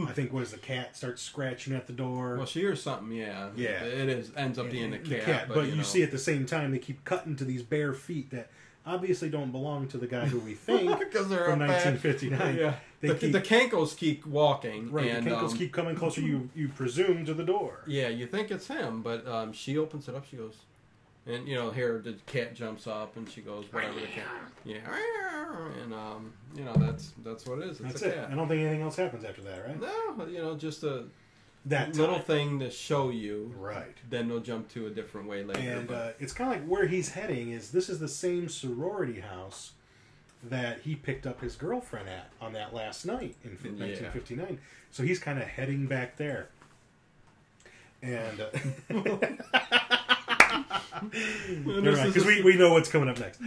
I think the cat starts scratching at the door. Well, she hears something. Yeah. It ends up being the cat. But you see at the same time they keep cutting to these bare feet that obviously don't belong to the guy who we think because they're from 1959. Yeah. The Kankles keep walking. Right, and the Kankles keep coming closer, you presume, to the door. Yeah, you think it's him, but she opens it up, she goes, and, here the cat jumps up, and she goes, whatever the cat, and, that's what it is, it's a cat. I don't think anything else happens after that, right? No, just that little thing to show you. Right. Then they'll jump to a different way later. And it's kind of like where he's heading this is the same sorority house that he picked up his girlfriend at on that last night in 1959. So he's kind of heading back there. And because we know what's coming up next.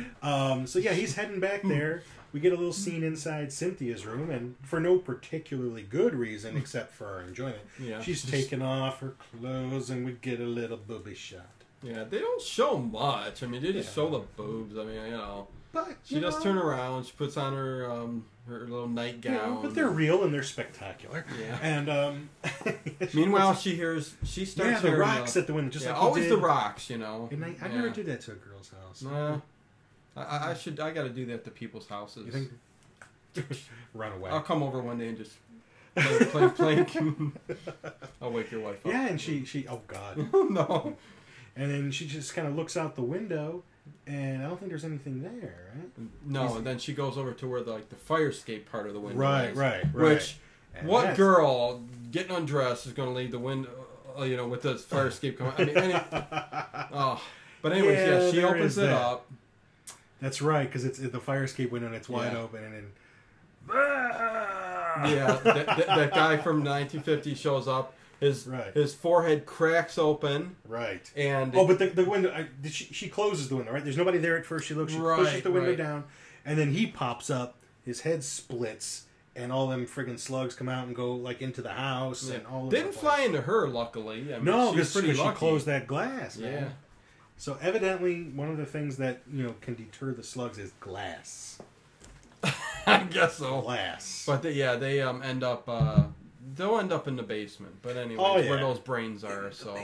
So yeah, he's heading back there. We get a little scene inside Cynthia's room, and for no particularly good reason except for our enjoyment. Yeah, she's taking off her clothes, and we get a little booby shot. Yeah, they don't show much. I mean, they just show the boobs. I mean, But she does turn around. She puts on her little nightgown. But they're real and they're spectacular. Yeah. And meanwhile, she starts the rocks at the window. Just like always the rocks. And I never did that to a girl's house. No. I got to do that to people's houses. You think? Run away. I'll come over one day and just play. I'll wake your wife up. Yeah, and she oh God. No. And then she just kind of looks out the window, and I don't think there's anything there, right? No, and then she goes over to where the fire escape part of the window is. Right. Which, what girl getting undressed is going to leave the window, with the fire escape coming? I mean, but anyways, she opens it up. That's right, because it's the fire escape window and it's wide open, and then that guy from 1950 shows up. His forehead cracks open. Right. And but the window. She closes the window. Right. There's nobody there at first. She looks. She pushes the window down, and then he pops up. His head splits, and all them friggin' slugs come out and go into the house and all. Didn't fly into her, luckily. I mean, no, because she closed that glass. Man. Yeah. So evidently, one of the things that can deter the slugs is glass. I guess so. Glass. But they end up. They'll end up in the basement, but anyways, where those brains are. So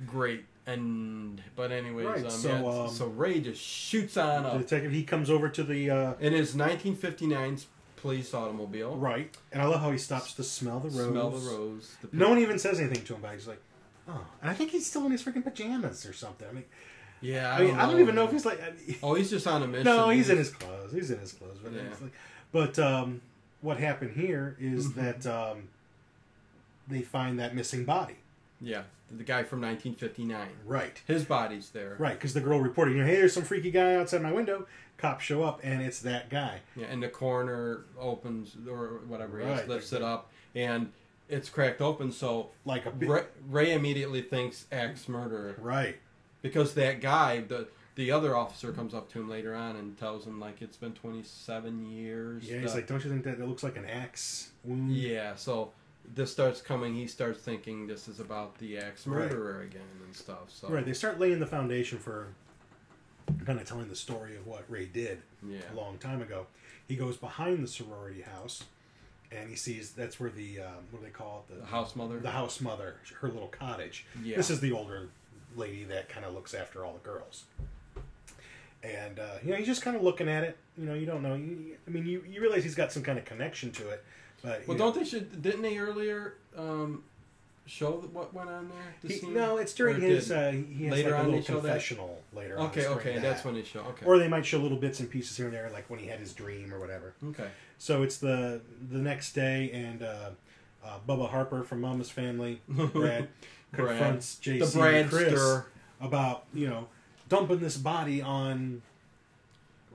great, but anyways, right. So Ray just shoots on up. The detective, he comes over to the in his 1959 police automobile. Right, and I love how he stops to smell the rose. Smell the rose. No one even says anything to him, but he's like, oh, and I think he's still in his freaking pajamas or something. I mean. Yeah, I don't even know if he's he's just on a mission. No, he's in his clothes. But what happened here is that they find that missing body. Yeah, the guy from 1959. Right. His body's there. Right, because the girl reported, hey, there's some freaky guy outside my window. Cops show up, and it's that guy. Yeah, and the coroner opens, or whatever he lifts it up, and it's cracked open, so Ray immediately thinks axe murderer. Right. Because that guy, the other officer comes up to him later on and tells him, it's been 27 years. Yeah, he's like, don't you think that it looks like an axe wound? Yeah, so this starts coming, he starts thinking this is about the axe murderer again and stuff. So. Right, they start laying the foundation for kind of telling the story of what Ray did a long time ago. He goes behind the sorority house, and he sees that's where the, what do they call it? The house mother? The house mother, her little cottage. Yeah. This is the older lady that kind of looks after all the girls. And, he's just kind of looking at it. You don't know. You realize he's got some kind of connection to it. But didn't they earlier show what went on there? No, it's during his, he has later a on little confessional later on. Okay, that's when they show. Okay. Or they might show little bits and pieces here and there, like when he had his dream or whatever. Okay. So it's the next day, and Bubba Harper from Mama's Family, Brad, confronts JC and Chris about, dumping this body on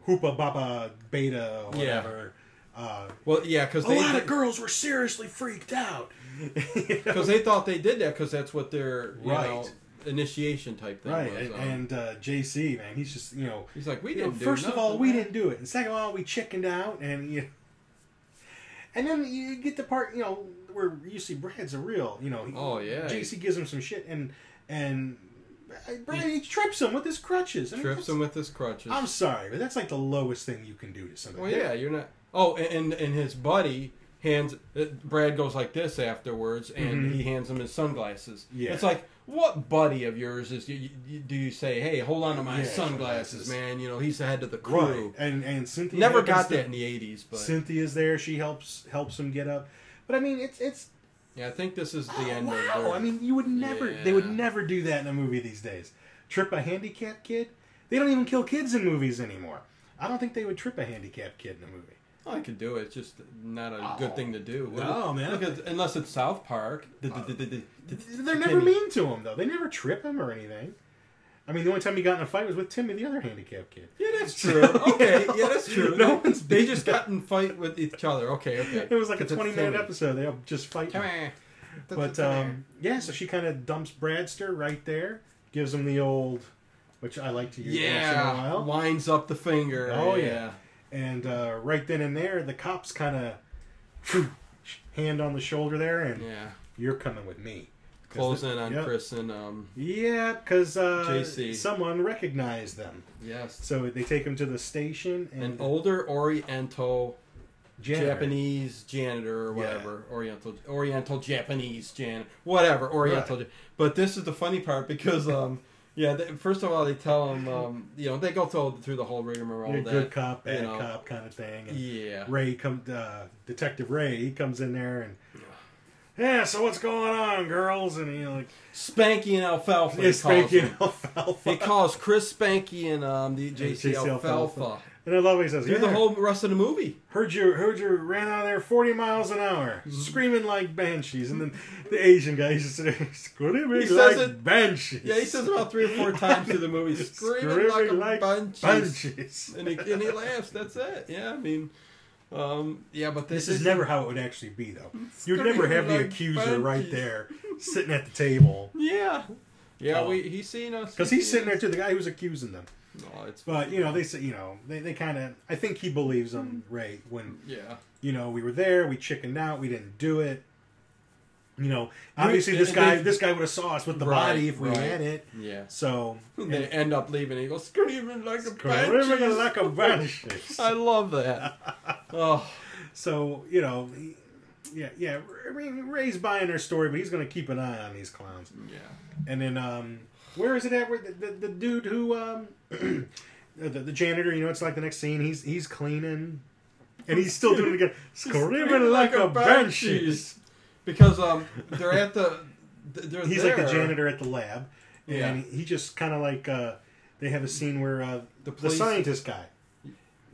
Hoopa Baba Beta or whatever. Because a lot of girls were seriously freaked out. Because they thought they did that because that's what their initiation type thing was. Right, and JC, man, he's just, he's like, we didn't do first of all, we didn't do it. And second of all, we chickened out. And, and then you get the part, where you see Brad's a real, JC gives him some shit. And Brad, he trips him with his crutches. Trips him with his crutches. I'm sorry, but that's like the lowest thing you can do to somebody. Well, yeah, you're not. Oh, and his buddy hands. Brad goes like this afterwards, and he hands him his sunglasses. Yeah. It's like, what buddy of yours is? Do you say, hey, hold on to my sunglasses, man? You know, he's the head of the crew. Right. And Cynthia never got that in the '80s, but Cynthia's there. She helps him get up. But I mean, it's. Yeah, I think this is the end of their... I mean, you would never... Yeah. They would never do that in a movie these days. Trip a handicapped kid? They don't even kill kids in movies anymore. I don't think they would trip a handicapped kid in a movie. Oh, I could do it. It's just not a good thing to do. No, man. Unless it's South Park. They're never mean to him, though. They never trip him or anything. I mean, the only time he got in a fight was with Timmy, the other handicapped kid. Yeah, that's true. Okay, yeah, that's true. They just got in fight with each other. Okay. It was like a 20-minute episode. They all just fight. But, yeah, so she kind of dumps Bradster right there. Gives him the old, which I like to use once in a while. Winds up the finger. Oh, yeah. And right then and there, the cops kind of hand on the shoulder there, and you're coming with me. Close in on Chris and because someone recognized them. Yes. So they take him to the station. And an older Oriental Japanese janitor or whatever. Oriental Japanese janitor. Whatever. Oriental. Right. But this is the funny part because first of all, they tell him, they go through the whole rigmarole. Good cop, bad cop kind of thing. And Detective Ray, he comes in there and, so what's going on, girls? And Spanky and Alfalfa. Yeah, Spanky and Alfalfa. He calls Chris Spanky and the JC Alfalfa. And I love what he says. Do the whole rest of the movie. Heard you ran out of there 40 miles an hour, screaming like banshees. And then the Asian guy, he's just screaming like banshees. Yeah, he says about 3 or 4 times through the movie, screaming like banshees. And he laughs. That's it. Yeah, I mean, but this is never how it would actually be, though. You'd never have the accuser right there, sitting at the table. Yeah. Yeah, he's seen us. Because he's sitting there, too, the guy who's accusing them. But they say they kind of. I think he believes them, Ray. When we were there, we chickened out, we didn't do it. Obviously this guy would have saw us with the body if we had it. Yeah. So they end up leaving. He goes screaming like a banshee. I love that. Oh, so I mean, Ray's buying their story, but he's going to keep an eye on these clowns. Yeah. And then where is it at? Where the dude who the janitor? It's like the next scene. He's cleaning, and he's still doing it again. Screaming like a banshee. Because they're at he's like the janitor at the lab, and he just kind of like they have a scene where the scientist guy,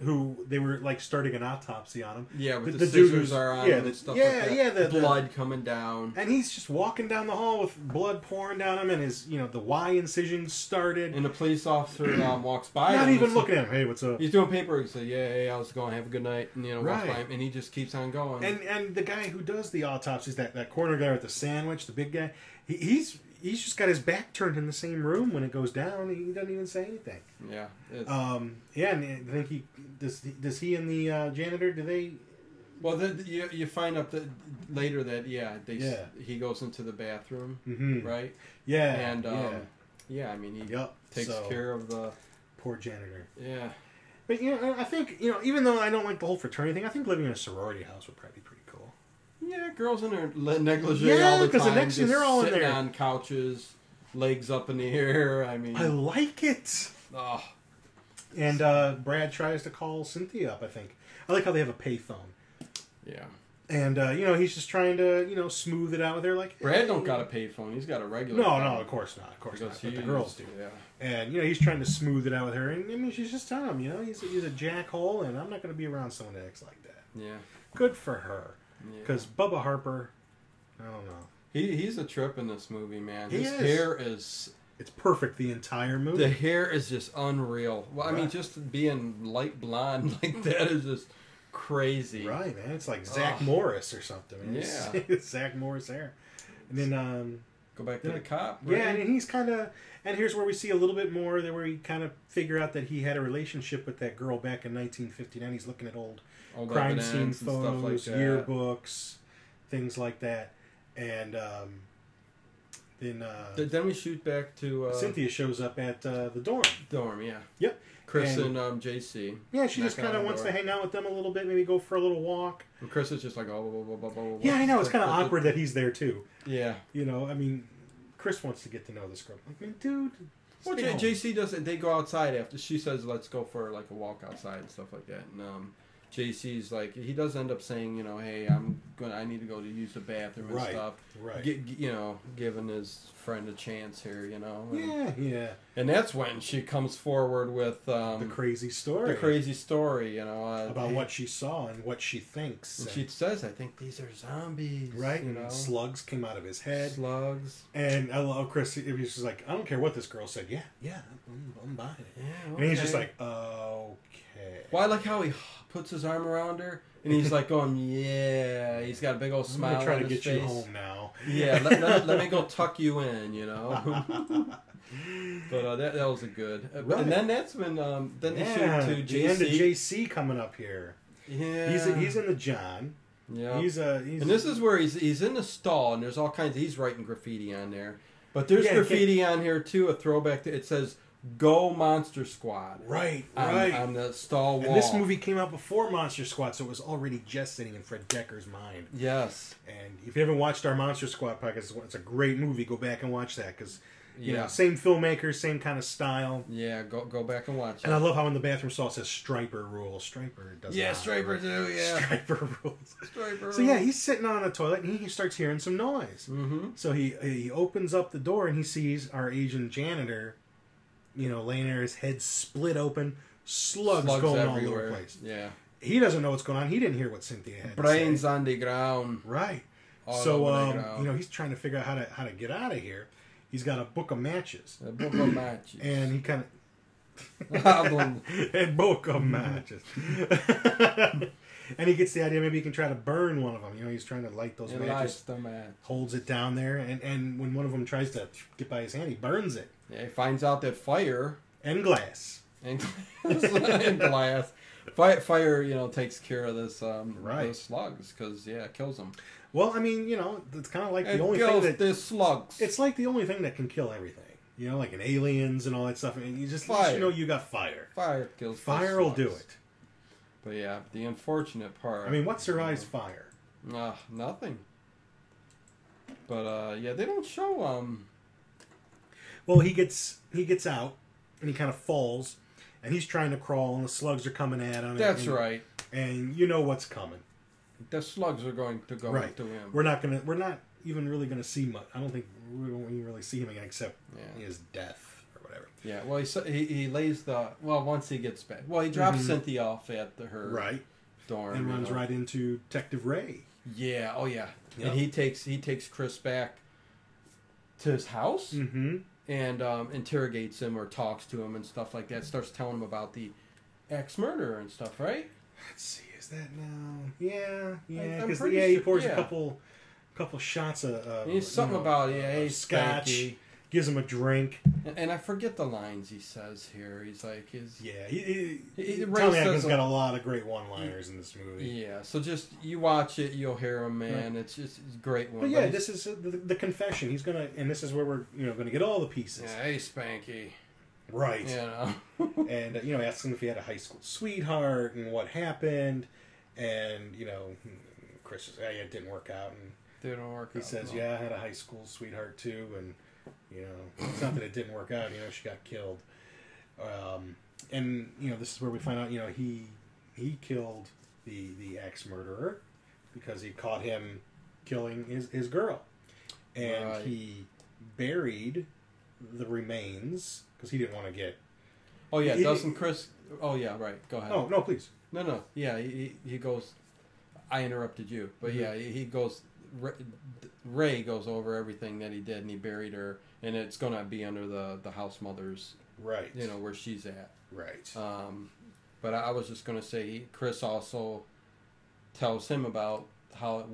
who they were like starting an autopsy on him. Yeah, with the scissors are on him and stuff like that. The blood coming down. And he's just walking down the hall with blood pouring down him, and his the Y incision started. And the police officer walks by. Not even looking at him. Hey, what's up? He's doing paperwork. He said, hey, how's it going? Have a good night. And walks by him, and he just keeps on going. And the guy who does the autopsies, that corner guy with the sandwich, the big guy, he's just got his back turned in the same room when it goes down. He doesn't even say anything. Yeah. And I think does he and the janitor, do they... Well, you find out that later that, he goes into the bathroom, right? Yeah. And, I mean, he takes care of the... Poor janitor. Yeah. But, I think, even though I don't like the whole fraternity thing, I think living in a sorority house would probably be pretty cool. Yeah, girls in their negligee all the time. Because the next thing they're all in there. Sitting on couches, legs up in the air. I mean... I like it. Oh. And Brad tries to call Cynthia up, I think. I like how they have a payphone. Yeah. And, he's just trying to, smooth it out with her. Like, Brad don't got a payphone. He's got a regular phone. No, of course not. Of course not. But the girls do. Yeah. And, he's trying to smooth it out with her. And, I mean, she's just telling him, he's a jackhole, and I'm not going to be around someone that acts like that. Yeah. Good for her. Because Bubba Harper, I don't know. He's a trip in this movie, man. His hair is... It's perfect the entire movie. The hair is just unreal. Well, I mean, just being light blonde like that is just crazy. Right, man. It's like Zach Morris or something. Man. Yeah. It's Zach Morris hair. And then... Go back to the cop. Right? Yeah, and he's kind of... And here's where we see a little bit more, where we kind of figure out that he had a relationship with that girl back in 1959. He's looking at old crime scene photos, like yearbooks, things like that. And Then we shoot back to Cynthia shows up at the dorm. Dorm, yeah. Yep. Chris and JC. Yeah, she just kind of wants to hang out with them a little bit, maybe go for a little walk. And Chris is just like, oh. Yeah, I know. It's kind of awkward that he's there too. Yeah. You know, I mean, Chris wants to get to know this girl. I mean, dude. Well, JC doesn't. They go outside after she says, "Let's go for like a walk outside and stuff like that." And JC's like, he does end up saying, you know, hey, I need to go to use the bathroom and stuff. Right. You know, giving his friend a chance here, you know. And, yeah. And that's when she comes forward with the crazy story. The crazy story, you know, about what she saw and what she thinks. And she says, "I think these are zombies." Right. You know, slugs came out of his head. Slugs. And I love Chris. He was just like, I don't care what this girl said. Yeah, I'm buying it. Yeah. Okay. And he's just like, okay. Well, I like how he puts his arm around her, and he's like going, yeah. He's got a big old smile on his face. I'm trying to get you home now. Yeah, let me go tuck you in, you know. But that was a good. Right. And then that's when then they shoot to JC. The end of JC coming up here. Yeah, he's in the John. Yeah, he's and this is where he's in the stall, and there's all kinds. He's writing graffiti on there, but there's graffiti on here too. A throwback to it says, "Go Monster Squad." Right, on the stall wall. And this movie came out before Monster Squad, so it was already just sitting in Fred Decker's mind. Yes. And if you haven't watched our Monster Squad podcast, it's a great movie. Go back and watch that because you know, same filmmakers, same kind of style. Yeah, go back and watch it. And I love how in the bathroom stall it says Striper rules. Striper does. Yeah, Striper do. Yeah, Striper rules. Striper. So yeah, he's sitting on a toilet and he starts hearing some noise. Mm-hmm. So he opens up the door and he sees our Asian janitor, you know, laying there, his head split open, slugs going all over the place. Yeah. He doesn't know what's going on. He didn't hear what Cynthia had Brains to say. on the ground. Right. All so you know, he's trying to figure out how to get out of here. He's got a book of matches. A book of matches. And he kind of a book of matches. And he gets the idea maybe he can try to burn one of them. You know, he's trying to light those matches. Holds it down there, and when one of them tries to get by his hand, he burns it. Yeah, he finds out that fire and glass and glass. Fire, you know, takes care of this those slugs because it kills them. Well, I mean, you know, it's kind of like the only thing that there's slugs. It's like the only thing that can kill everything. You know, like in Aliens and all that stuff. I mean, you just know you got fire. Fire kills. Fire will do it. But yeah, the unfortunate part. I mean, what survives fire? Nothing. But yeah, they don't show Well, he gets out and he kind of falls, and he's trying to crawl, and the slugs are coming at him. That's right. And you know what's coming. The slugs are going to go to him. We're not even really gonna see much. I don't think we won't even really see him again except his death or whatever. Yeah. Well, he lays once he gets back. Well, he drops Cynthia off at her dorm and runs right into Detective Ray. Yeah. Oh yeah. Yep. And he takes Chris back to his house and interrogates him or talks to him and stuff like that. Starts telling him about the ex murderer and stuff, right? Let's see. Is that now? Yeah. Because sure, he pours a couple shots of he's something about scotch. Spanky. Gives him a drink. And I forget the lines he says here. He's like Tom Atkins got a lot of great one-liners in this movie. Yeah, so just you watch it, you'll hear him, man. Right. It's a great one. But yeah, this is the confession. He's gonna, and this is where we're gonna get all the pieces. Yeah, hey Spanky. Right. You know. And asks him if he had a high school sweetheart and what happened, and Chris says, "Hey, it didn't work out." And didn't work out. He says, "Yeah, I had a high school sweetheart too," and it's not that it didn't work out. She got killed. And this is where we find out. He killed the ex-murderer because he caught him killing his girl, and he buried the remains because he didn't want to get. Oh yeah, doesn't Chris? Oh yeah, right. Go ahead. Oh no, please. No. Yeah, he goes. I interrupted you, but yeah, he goes. Ray goes over everything that he did, and he buried her, and it's gonna be under the house mother's, right? Where she's at, right. But I was just gonna say, Chris also tells him about how it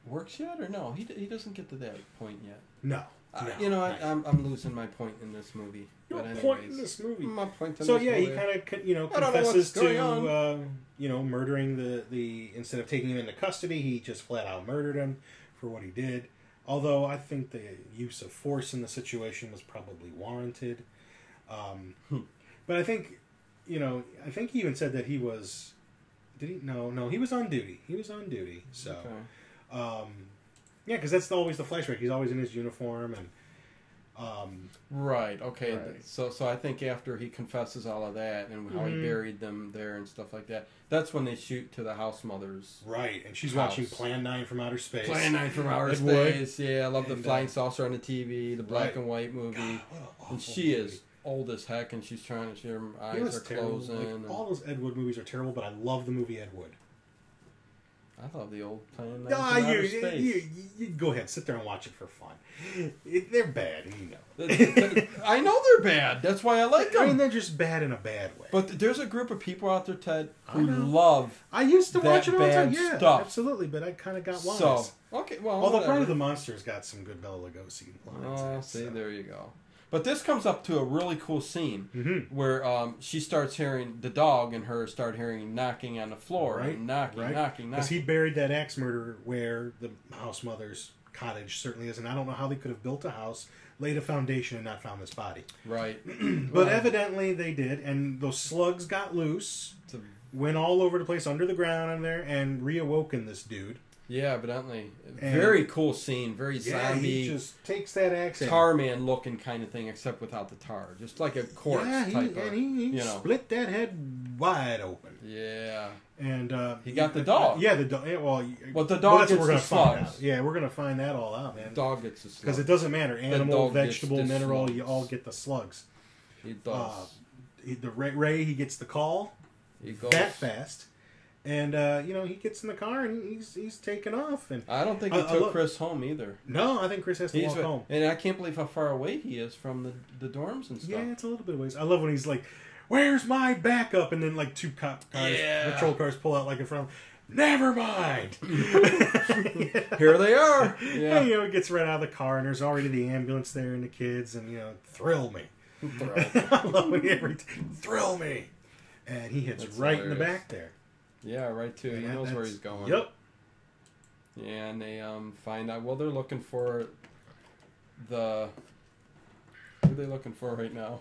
works yet, or no? He doesn't get to that point yet. No. I'm losing my point in this movie. Your but anyways, point in this movie. My point in so this yeah, movie. he kind of confesses to murdering the instead of taking him into custody, he just flat out murdered him for what he did. Although I think the use of force in the situation was probably warranted. But I think, I think he even said that he was... Did he? No, he was on duty. He was on duty. So, okay. Yeah, because that's always the flashback. He's always in his uniform and... right. Okay. Right. So I think after he confesses all of that and how he buried them there and stuff like that, that's when they shoot to the house mother's. Right, and she's house. watching Plan 9 from Outer Space. Plan 9 from Outer Space. Yeah, I love the flying saucer on the TV, the black and white movie, God, and she is old as heck, and she's trying to. Her eyes are closing. Like, all those Ed Wood movies are terrible, but I love the movie Ed Wood. I love the old Plan 9 from Outer Space. You go ahead, sit there and watch it for fun. They're bad, I know they're bad. That's why I like them. I mean, they're just bad in a bad way. But there's a group of people out there, Ted, who love. I used to watch it all the time. Yeah, stuff. Absolutely. But I kind of got lost. So okay, well, although whatever. Bride of the Monsters got some good Bela Lugosi lines. Oh, see, there you go. But this comes up to a really cool scene where she starts hearing the dog and her start hearing knocking on the floor, and knocking. Because he buried that axe murderer where the house mother's cottage certainly is, and I don't know how they could have built a house, laid a foundation, and not found this body. Right. But evidently they did, and those slugs got loose, went all over the place under the ground in there, and reawoken this dude. Yeah, evidently. Very cool scene. Very zombie. He just takes that axe tar man looking kind of thing, except without the tar. Just like a corpse type of. He split that head wide open. Yeah. And he got the dog. Yeah, the dog. Well, the dog gets the slugs. Yeah, we're gonna find that all out, man. The dog gets the slugs. Because it doesn't matter. Animal, vegetable, mineral, you all get the slugs. He does. Ray, he gets the call. He goes that fast. And, he gets in the car and he's taking off. And I don't think he took Chris home either. No, I think Chris has to walk home. And I can't believe how far away he is from the dorms and stuff. Yeah, it's a little bit of ways. I love when he's like, "Where's my backup?" And then like two cop cars, patrol cars pull out like in front of him. Never mind. Here they are. Yeah. And, he gets right out of the car and there's already the ambulance there and the kids and, thrill me. I love when he thrill me. And he hits right in the back there. Yeah, right too. He knows where he's going. Yep. Yeah, and they find out. Well, they're looking for the. Who are they looking for right now?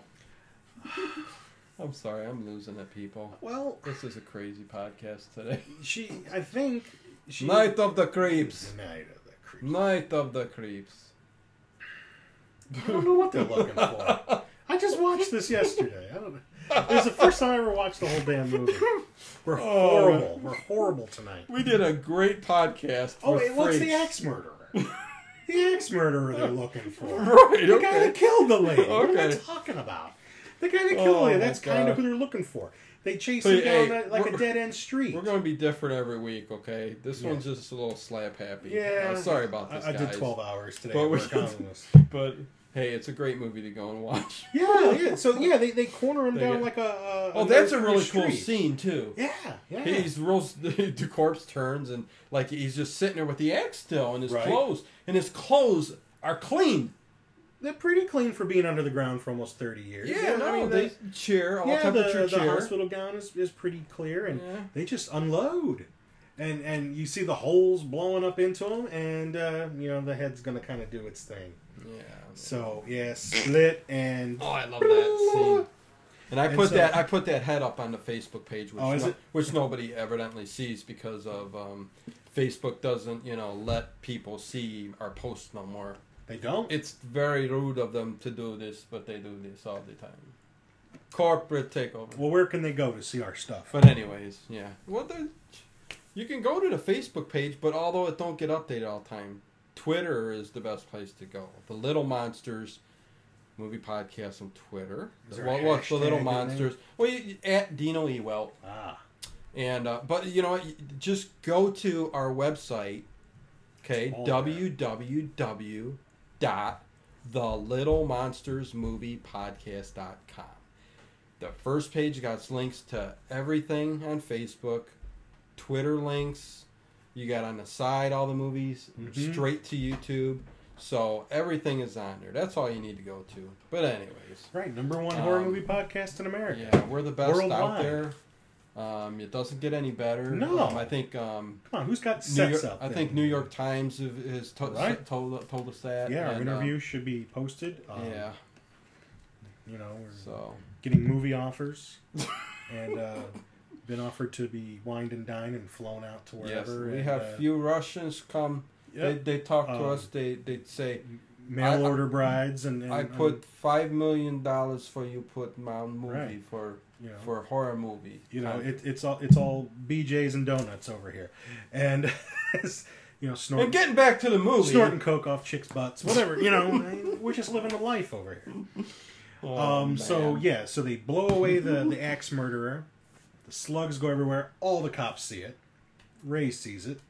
I'm sorry, I'm losing it, people. Well, this is a crazy podcast today. I think Night of the Creeps. Night of the Creeps. Night of the Creeps. I don't know what they're looking for. I just watched this yesterday. I don't know. It was the first time I ever watched the whole damn movie. We're horrible. We're horrible tonight. We did a great podcast. Oh, what's the axe murderer? The axe murderer they're looking for. Right, the guy that killed the lady. Okay. What am I talking about? The guy that killed the lady. That's kind of who they're looking for. They chase him down a dead-end street. We're going to be different every week, okay? This one's just a little slap happy. Yeah. Sorry about this, guys. I did 12 hours today. But hey, it's a great movie to go and watch. Yeah. So, they corner him down like a... Oh, that's a really cool scene, too. Yeah. The corpse turns, and like he's just sitting there with the axe still, and his clothes are clean. They're pretty clean for being under the ground for almost 30 years. Yeah, they cheer, all-temperature cheer. The hospital gown is pretty clear, and they just unload. And you see the holes blowing up into them, and, the head's going to kind of do its thing. Yeah. So, split and... Oh, I love that scene. And I put that head up on the Facebook page, which nobody evidently sees because of Facebook doesn't, let people see our posts no more. They don't? It's very rude of them to do this, but they do this all the time. Corporate takeover. Well, where can they go to see our stuff? But anyways, yeah. Well, you can go to the Facebook page, but although it don't get updated all the time, Twitter is the best place to go. The Little Monsters movie podcast on Twitter. What's the Little Monsters? Well, at Dino Ewell. And but you know what? Just go to our website. Okay, www.thelittlemonstersmoviepodcast.com. The first page got links to everything on Facebook, Twitter links. You got on the side all the movies, straight to YouTube. So everything is on there. That's all you need to go to. But anyways. Right, #1 horror movie podcast in America. Yeah, we're the best out there. It doesn't get any better. No. I think. Come on, who's got sets up? I think New York Times has told us that. Yeah, our interview should be posted. Yeah. You know, we're so getting movie offers, and been offered to be wined and dined and flown out to wherever. Yes, we have few Russians come. Yep. They talk to us. They'd say mail order brides and I put $5 million for you put my movie right. for a horror movie. You know, it's all BJ's and donuts over here, and you know, snorting. And getting back to the movie, snorting coke off chicks' butts, whatever. You know, we're just living a life over here. So they blow away the axe murderer. The slugs go everywhere. All the cops see it. Ray sees it.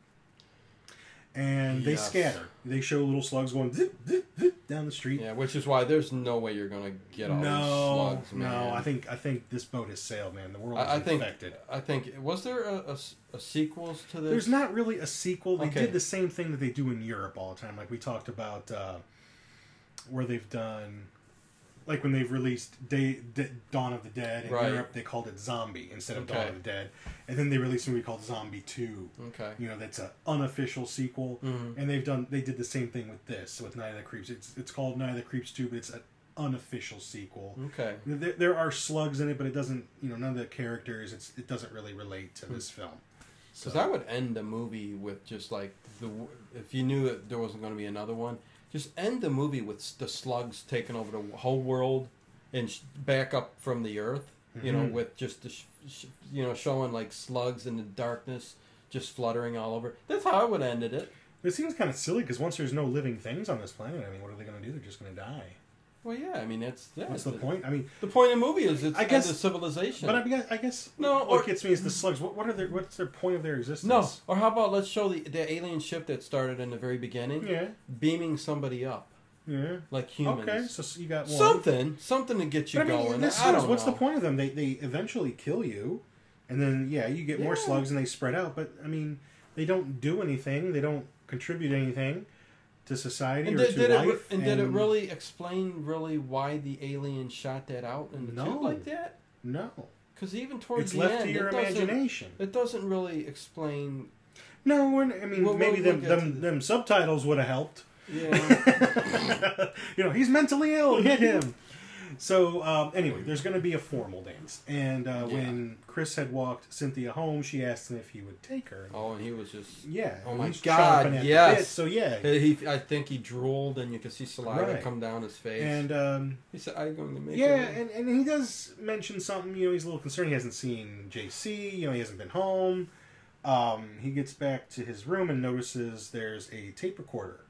And they scatter. They show little slugs going zip, zip, zip down the street. Yeah, which is why there's no way you're going to get all these slugs, man. No, I think this boat has sailed, man. The world is infected. I think, was there a sequels to this? There's not really a sequel. They did the same thing that they do in Europe all the time. Like we talked about where they've done... Like when they've released Dawn of the Dead in Europe, they called it Zombie instead of Dawn of the Dead. And then they released a movie called Zombie 2. Okay. You know, that's an unofficial sequel. Mm-hmm. And they did the same thing with this, with Night of the Creeps. It's called Night of the Creeps 2, but it's an unofficial sequel. Okay. There are slugs in it, but it doesn't, you know, none of the characters, it doesn't really relate to this film. Because I would end the movie with just like, if you knew that there wasn't going to be another one, just end the movie with the slugs taking over the whole world and back up from the earth. Mm-hmm. You know, with just the showing like slugs in the darkness, just fluttering all over. That's how I would end it. It seems kind of silly because once there's no living things on this planet, I mean, what are they going to do? They're just going to die. Well, yeah, I mean, what's the point? I mean, the point of the movie is it's end of civilization. But I guess what gets me is the slugs. What's their point of their existence? No, or how about let's show the alien ship that started in the very beginning, beaming somebody up, like humans. Okay, so you got one. something to get you going. I don't know. What's the point of them? They eventually kill you, and then you get more slugs and they spread out. But I mean, they don't do anything. They don't contribute anything to society or to life. Did it really explain why the alien shot that out in the tube like that? No. Because even towards the end... It's left to your imagination. It doesn't really explain... No, I mean, maybe them subtitles would have helped. Yeah. You know, he's mentally ill, get him. So, anyway, there's going to be a formal dance. And when Chris had walked Cynthia home, she asked him if he would take her. Oh, and he was just... Yeah. Oh, my God, yes. So, yeah. I think he drooled, and you could see saliva come down his face. And he said, I'm going to make it. Yeah, and he does mention something. You know, he's a little concerned. He hasn't seen JC. You know, he hasn't been home. He gets back to his room and notices there's a tape recorder,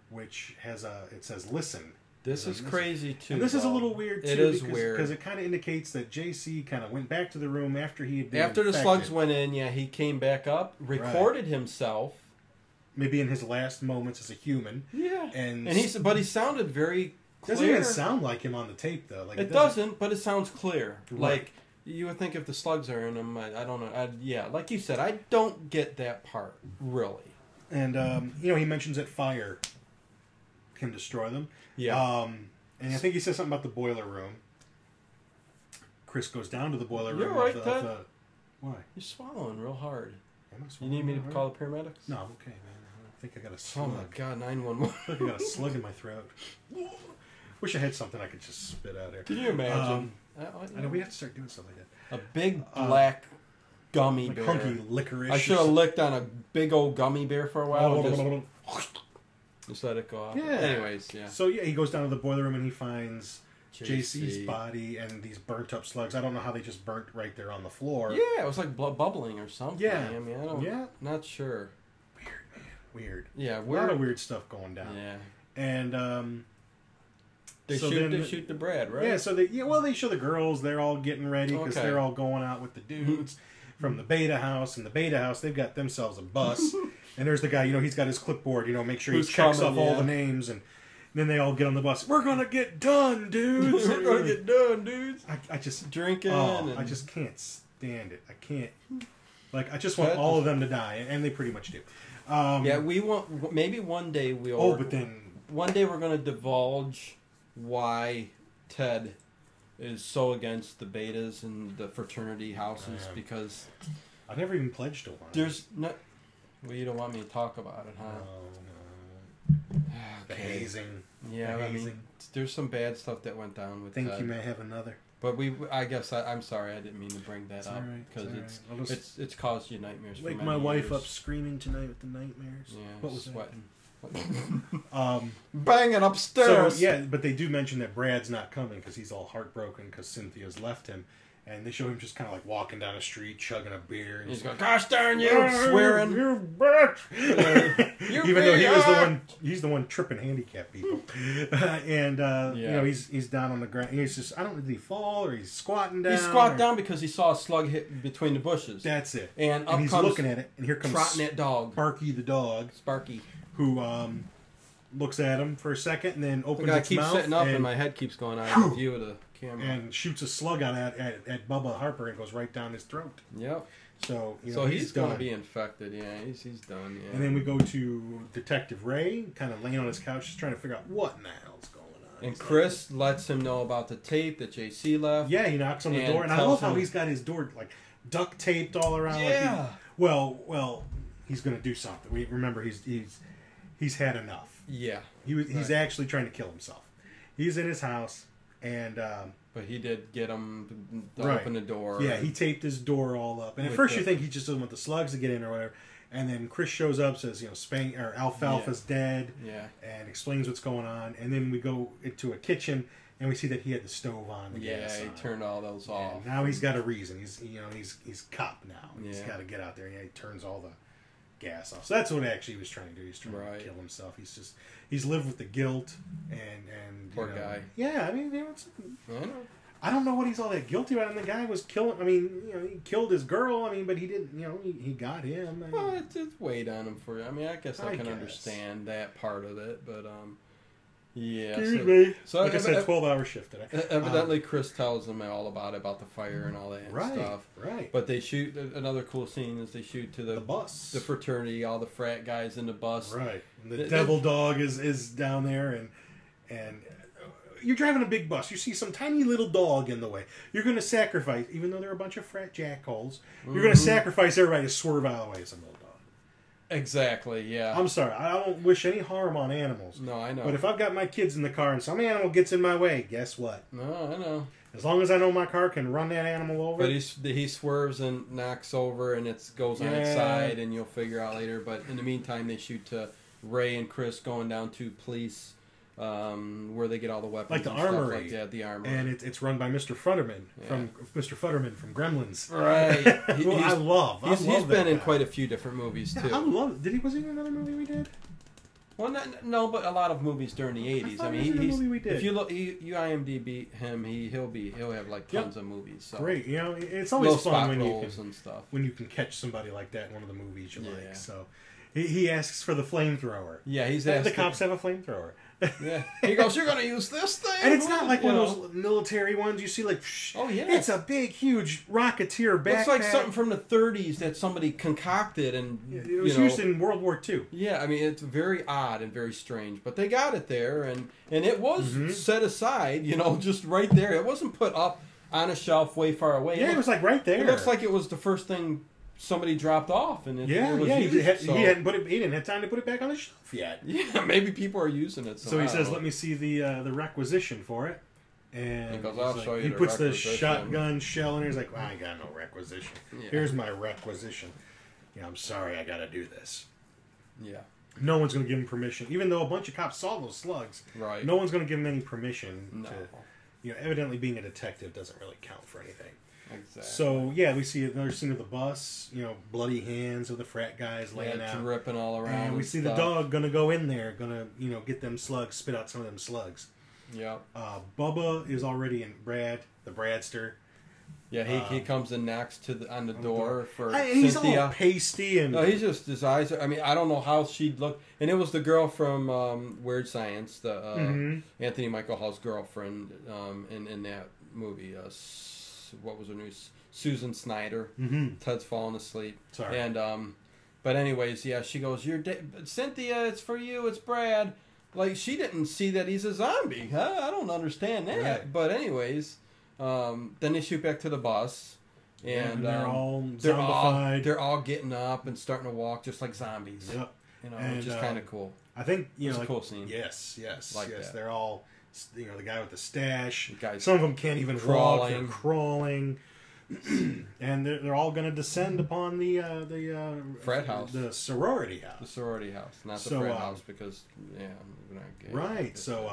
which has it says, listen. This is crazy, too. And this is a little weird, too. It is weird. Because it kind of indicates that JC kind of went back to the room after he had been After infected. the slugs went in, he came back up, recorded himself. Maybe in his last moments as a human. Yeah. But he sounded very clear. Doesn't even sound like him on the tape, though. Like it doesn't, but it sounds clear. Right. Like, you would think if the slugs are in him, I don't know. Like you said, I don't get that part, really. And, you know, he mentions that fire can destroy them. Yeah. And I think he says something about the boiler room. Chris goes down to the boiler room. You're right, Ted. Why? You're swallowing real hard. Am I swallowing? You need me to call the paramedics? No, I'm okay, man. I think I got a slug. Oh my God, 911. I think I got a slug in my throat. Wish I had something I could just spit out there. Can you imagine? I know we have to start doing stuff like that. A big black gummy bear. Hunky licorice. I should have licked on a big old gummy bear for a while. Just let it go off. Yeah. Anyways, yeah. So, he goes down to the boiler room and he finds JC's body and these burnt up slugs. I don't know how they just burnt right there on the floor. Yeah, it was like bubbling or something. Yeah. I mean, not sure. Weird, man. Weird. Yeah, weird. A lot of weird stuff going down. Yeah. And, they shoot the bread, right? Yeah, so they show the girls. They're all getting ready because they're all going out with the dudes from the Beta House. And the Beta House, they've got themselves a bus. And there's the guy, he's got his clipboard, make sure he checks off all the names. And then they all get on the bus. We're going to get done, dudes. We're going to get done, dudes. I just... Drinking. I just can't stand it. I can't... I just want all of them to die. And they pretty much do. We want... Maybe one day we'll... Oh, but then... One day we're going to divulge why Ted is so against the betas and the fraternity houses because I've never even pledged to one. There's no. Well, you don't want me to talk about it, huh? No. The Okay. hazing. Yeah, The I mean, hazing. there's some bad stuff that went down with Think that. you may have another. But I guess I'm sorry, I didn't mean to bring that up because it's caused you nightmares. Wake for my many wife years. up screaming tonight with the nightmares. Yeah, What was sweating. Banging upstairs. So yeah, but they do mention that Brad's not coming because he's all heartbroken because Cynthia's left him, and they show him just kind of like walking down the street, chugging a beer, and he's going, "Gosh darn you!" swearing. You bitch! Even though he's the one tripping handicapped people, and you know he's down on the ground. He's just I don't know, did he fall or he's squatting down? He squatted down because he saw a slug hit between the bushes. That's it. And he's comes looking at it, and here comes trotting that dog, Sparky the dog, Sparky, who looks at him for a second and then opens its mouth. I keep sitting up and my head keeps going out of view of the camera. And shoots a slug out at Bubba Harper and goes right down his throat. Yep. So, he's going to be infected. Yeah, he's done. Yeah. And then we go to Detective Ray, kind of laying on his couch, just trying to figure out what in the hell's going on. And Chris lets him know about the tape that JC left. Yeah, he knocks on the door, and I love how he's got his door like duct taped all around. Yeah. Well, he's going to do something. We remember he's had enough. Yeah. He's actually trying to kill himself. He's in his house, and but he did get him to open the door. Yeah, he taped his door all up. And at first you think he just doesn't want the slugs to get in or whatever. And then Chris shows up, says, Alfalfa's dead, and explains what's going on. And then we go into a kitchen, and we see that he had the stove on, the gas on. Yeah, he turned all those off. And now he's got a reason. He's cop now. He's got to get out there. Yeah, he turns all the gas off. So that's what actually he was trying to do. He's trying to kill himself. He's lived with the guilt and poor guy. Yeah, I mean, I know. I don't know what he's all that guilty about. And the guy was killing. I mean, he killed his girl. I mean, but he didn't. He got him. Well, it's weighed on him for you. I mean, I guess I can understand that part of it, but yeah. So like I said, 12-hour shift today. Evidently, Chris tells them all about the fire and all that stuff. Right. But they shoot. Another cool scene is they shoot to the bus, the fraternity, all the frat guys in the bus. Right. And the devil dog is down there, and you're driving a big bus. You see some tiny little dog in the way. You're going to sacrifice, even though they're a bunch of frat jackholes. You're going to sacrifice everybody to swerve out of the way of some little dog. Exactly, yeah. I'm sorry. I don't wish any harm on animals. No, I know. But if I've got my kids in the car and some animal gets in my way, guess what? No, I know. As long as I know my car can run that animal over. But he swerves and knocks over and it goes on its side and you'll figure out later. But in the meantime, they shoot to Ray and Chris going down to police where they get all the weapons. Like the and armory. Stuff like that, the armory. And it's run by Mr. Futterman from Gremlins. Right. I love He's been in quite a few different movies too. I love. Was he in another movie we did? Well, no, but a lot of movies during the '80s. I mean, if you look, you IMDb him, he'll have like tons of movies. So. Great, it's always fun when you can and stuff. when you can catch somebody like that in one of the movies you like. So he asks for the flamethrower. Yeah, he's asking. The cops have a flamethrower. Yeah, he goes, "You're going to use this thing," and it's not like one of those military ones you see. Like, oh yeah, it's a big, huge Rocketeer backpack. It's like something from the '30s that somebody concocted, and it was used in World War II. Yeah, I mean it's very odd and very strange, but they got it there, and it was set aside, just right there. It wasn't put up on a shelf way far away. Yeah, it was like right there. It looks like it was the first thing somebody dropped off, and it was used, he hadn't put it. He didn't have time to put it back on the shelf yet. Yeah, maybe people are using it. So he says, "Let me see the requisition for it." And he goes, "I'll show you." He puts the shotgun shell in. He's like, well, "I ain't got no requisition. Yeah. Here's my requisition. I'm sorry, I got to do this." Yeah. No one's going to give him permission, even though a bunch of cops saw those slugs. Right. No one's going to give him any permission. No. Evidently being a detective doesn't really count for anything. Exactly. So we see another scene of the bus. Bloody hands of the frat guys laying out, dripping all around. And we see the dog gonna go in there, gonna get them slugs, spit out some of them slugs. Yeah. Bubba is already in Brad, the Bradster. Yeah, he comes and knocks on the door for and he's Cynthia. All pasty and no, he's just his eyes. I mean, I don't know how she'd look. And it was the girl from Weird Science, the Anthony Michael Hall's girlfriend in that movie. What was her name? Susan Snyder. Ted's falling asleep. Sorry. And but anyways, yeah, she goes, Cynthia, it's for you. It's Brad. Like she didn't see that he's a zombie. Huh? I don't understand that. Right. But anyways, then they shoot back to the bus. And they're all zombified. They're all getting up and starting to walk just like zombies. Yep. Which is kind of cool. I think it's a cool scene. Yes. That. They're all, the guy with the stash. Guys some of them can't even walk. They're crawling. And they're all going to descend upon the frat house, the sorority house. The sorority house, not the frat house, because I'm not gay. Right. So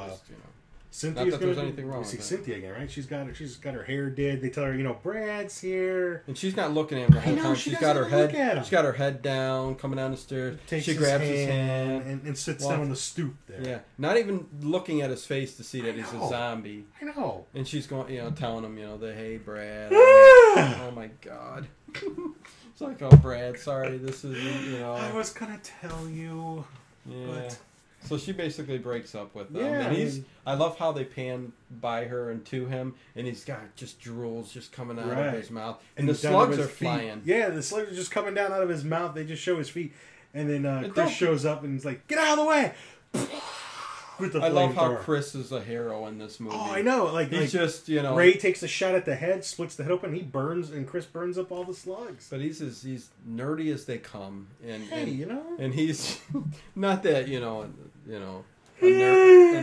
Cynthia's not that there's anything wrong. See Cynthia again, right? She's got her hair did. They tell her, Brad's here, and she's not looking at him the whole time. She's got her head. She's got her head down, coming down the stairs. She grabs his hand and sits down on the stoop there. Yeah, not even looking at his face to see that he's a zombie. I know. And she's going, telling him, hey, Brad. Oh my God. It's like, oh, Brad, sorry, this is, I was gonna tell you. Yeah. But... So she basically breaks up with him. Yeah, and I love how they pan by her and to him, and he's got just drools just coming out of his mouth. And the slugs are flying. Yeah, the slugs are just coming down out of his mouth. They just show his feet. And then Chris shows up and he's like, get out of the way! I love how Chris is a hero in this movie. Oh, I know. He's just, Ray takes a shot at the head, splits the head open, he burns, and Chris burns up all the slugs. But he's nerdy as they come. And and he's not that, a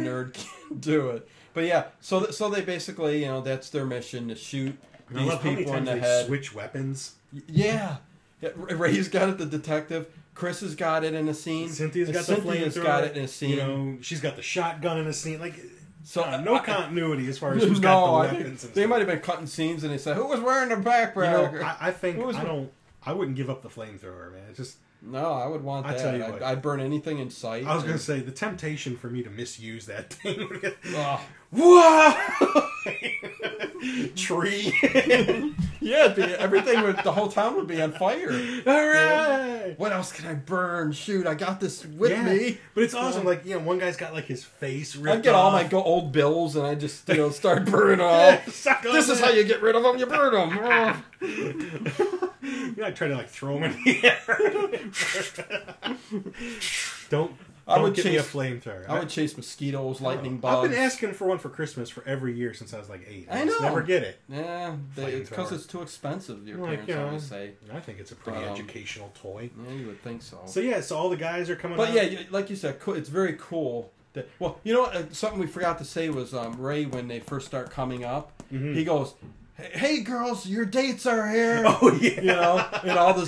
nerd can't do it. But yeah, so they basically, that's their mission, to shoot these people in the head. Switch weapons. Yeah. Ray's got it, the detective. Chris has got it in a scene. Cynthia's got it in a scene. She's got the shotgun in a scene. No continuity as far as who's got the weapons. They might have been cutting scenes, and they said, "Who was wearing the backpack?" I think I wouldn't give up the flamethrower, man. It's just no. I would want that. I tell you what, I'd burn anything in sight. I was going to say the temptation for me to misuse that thing. Whoa! Tree. Yeah, everything the whole town would be on fire. All right. What else can I burn? Shoot, I got this with me. But it's awesome. One guy's got his face ripped off. I'd get all my old bills and I just start burning off. This is how you get rid of them. You burn them. I try to throw them in the air. Don't get me a flamethrower. I would chase mosquitoes, lightning bugs. I've been asking for one for Christmas for every year since I was 8. I know. Never get it. Yeah, it's because it's too expensive. Your parents always say. I think it's a pretty educational toy. Yeah, you would think so. So all the guys are coming. But yeah, like you said, it's very cool. Well, something we forgot to say was Ray, when they first start coming up, he goes, "Hey girls, your dates are here." Oh yeah. And all the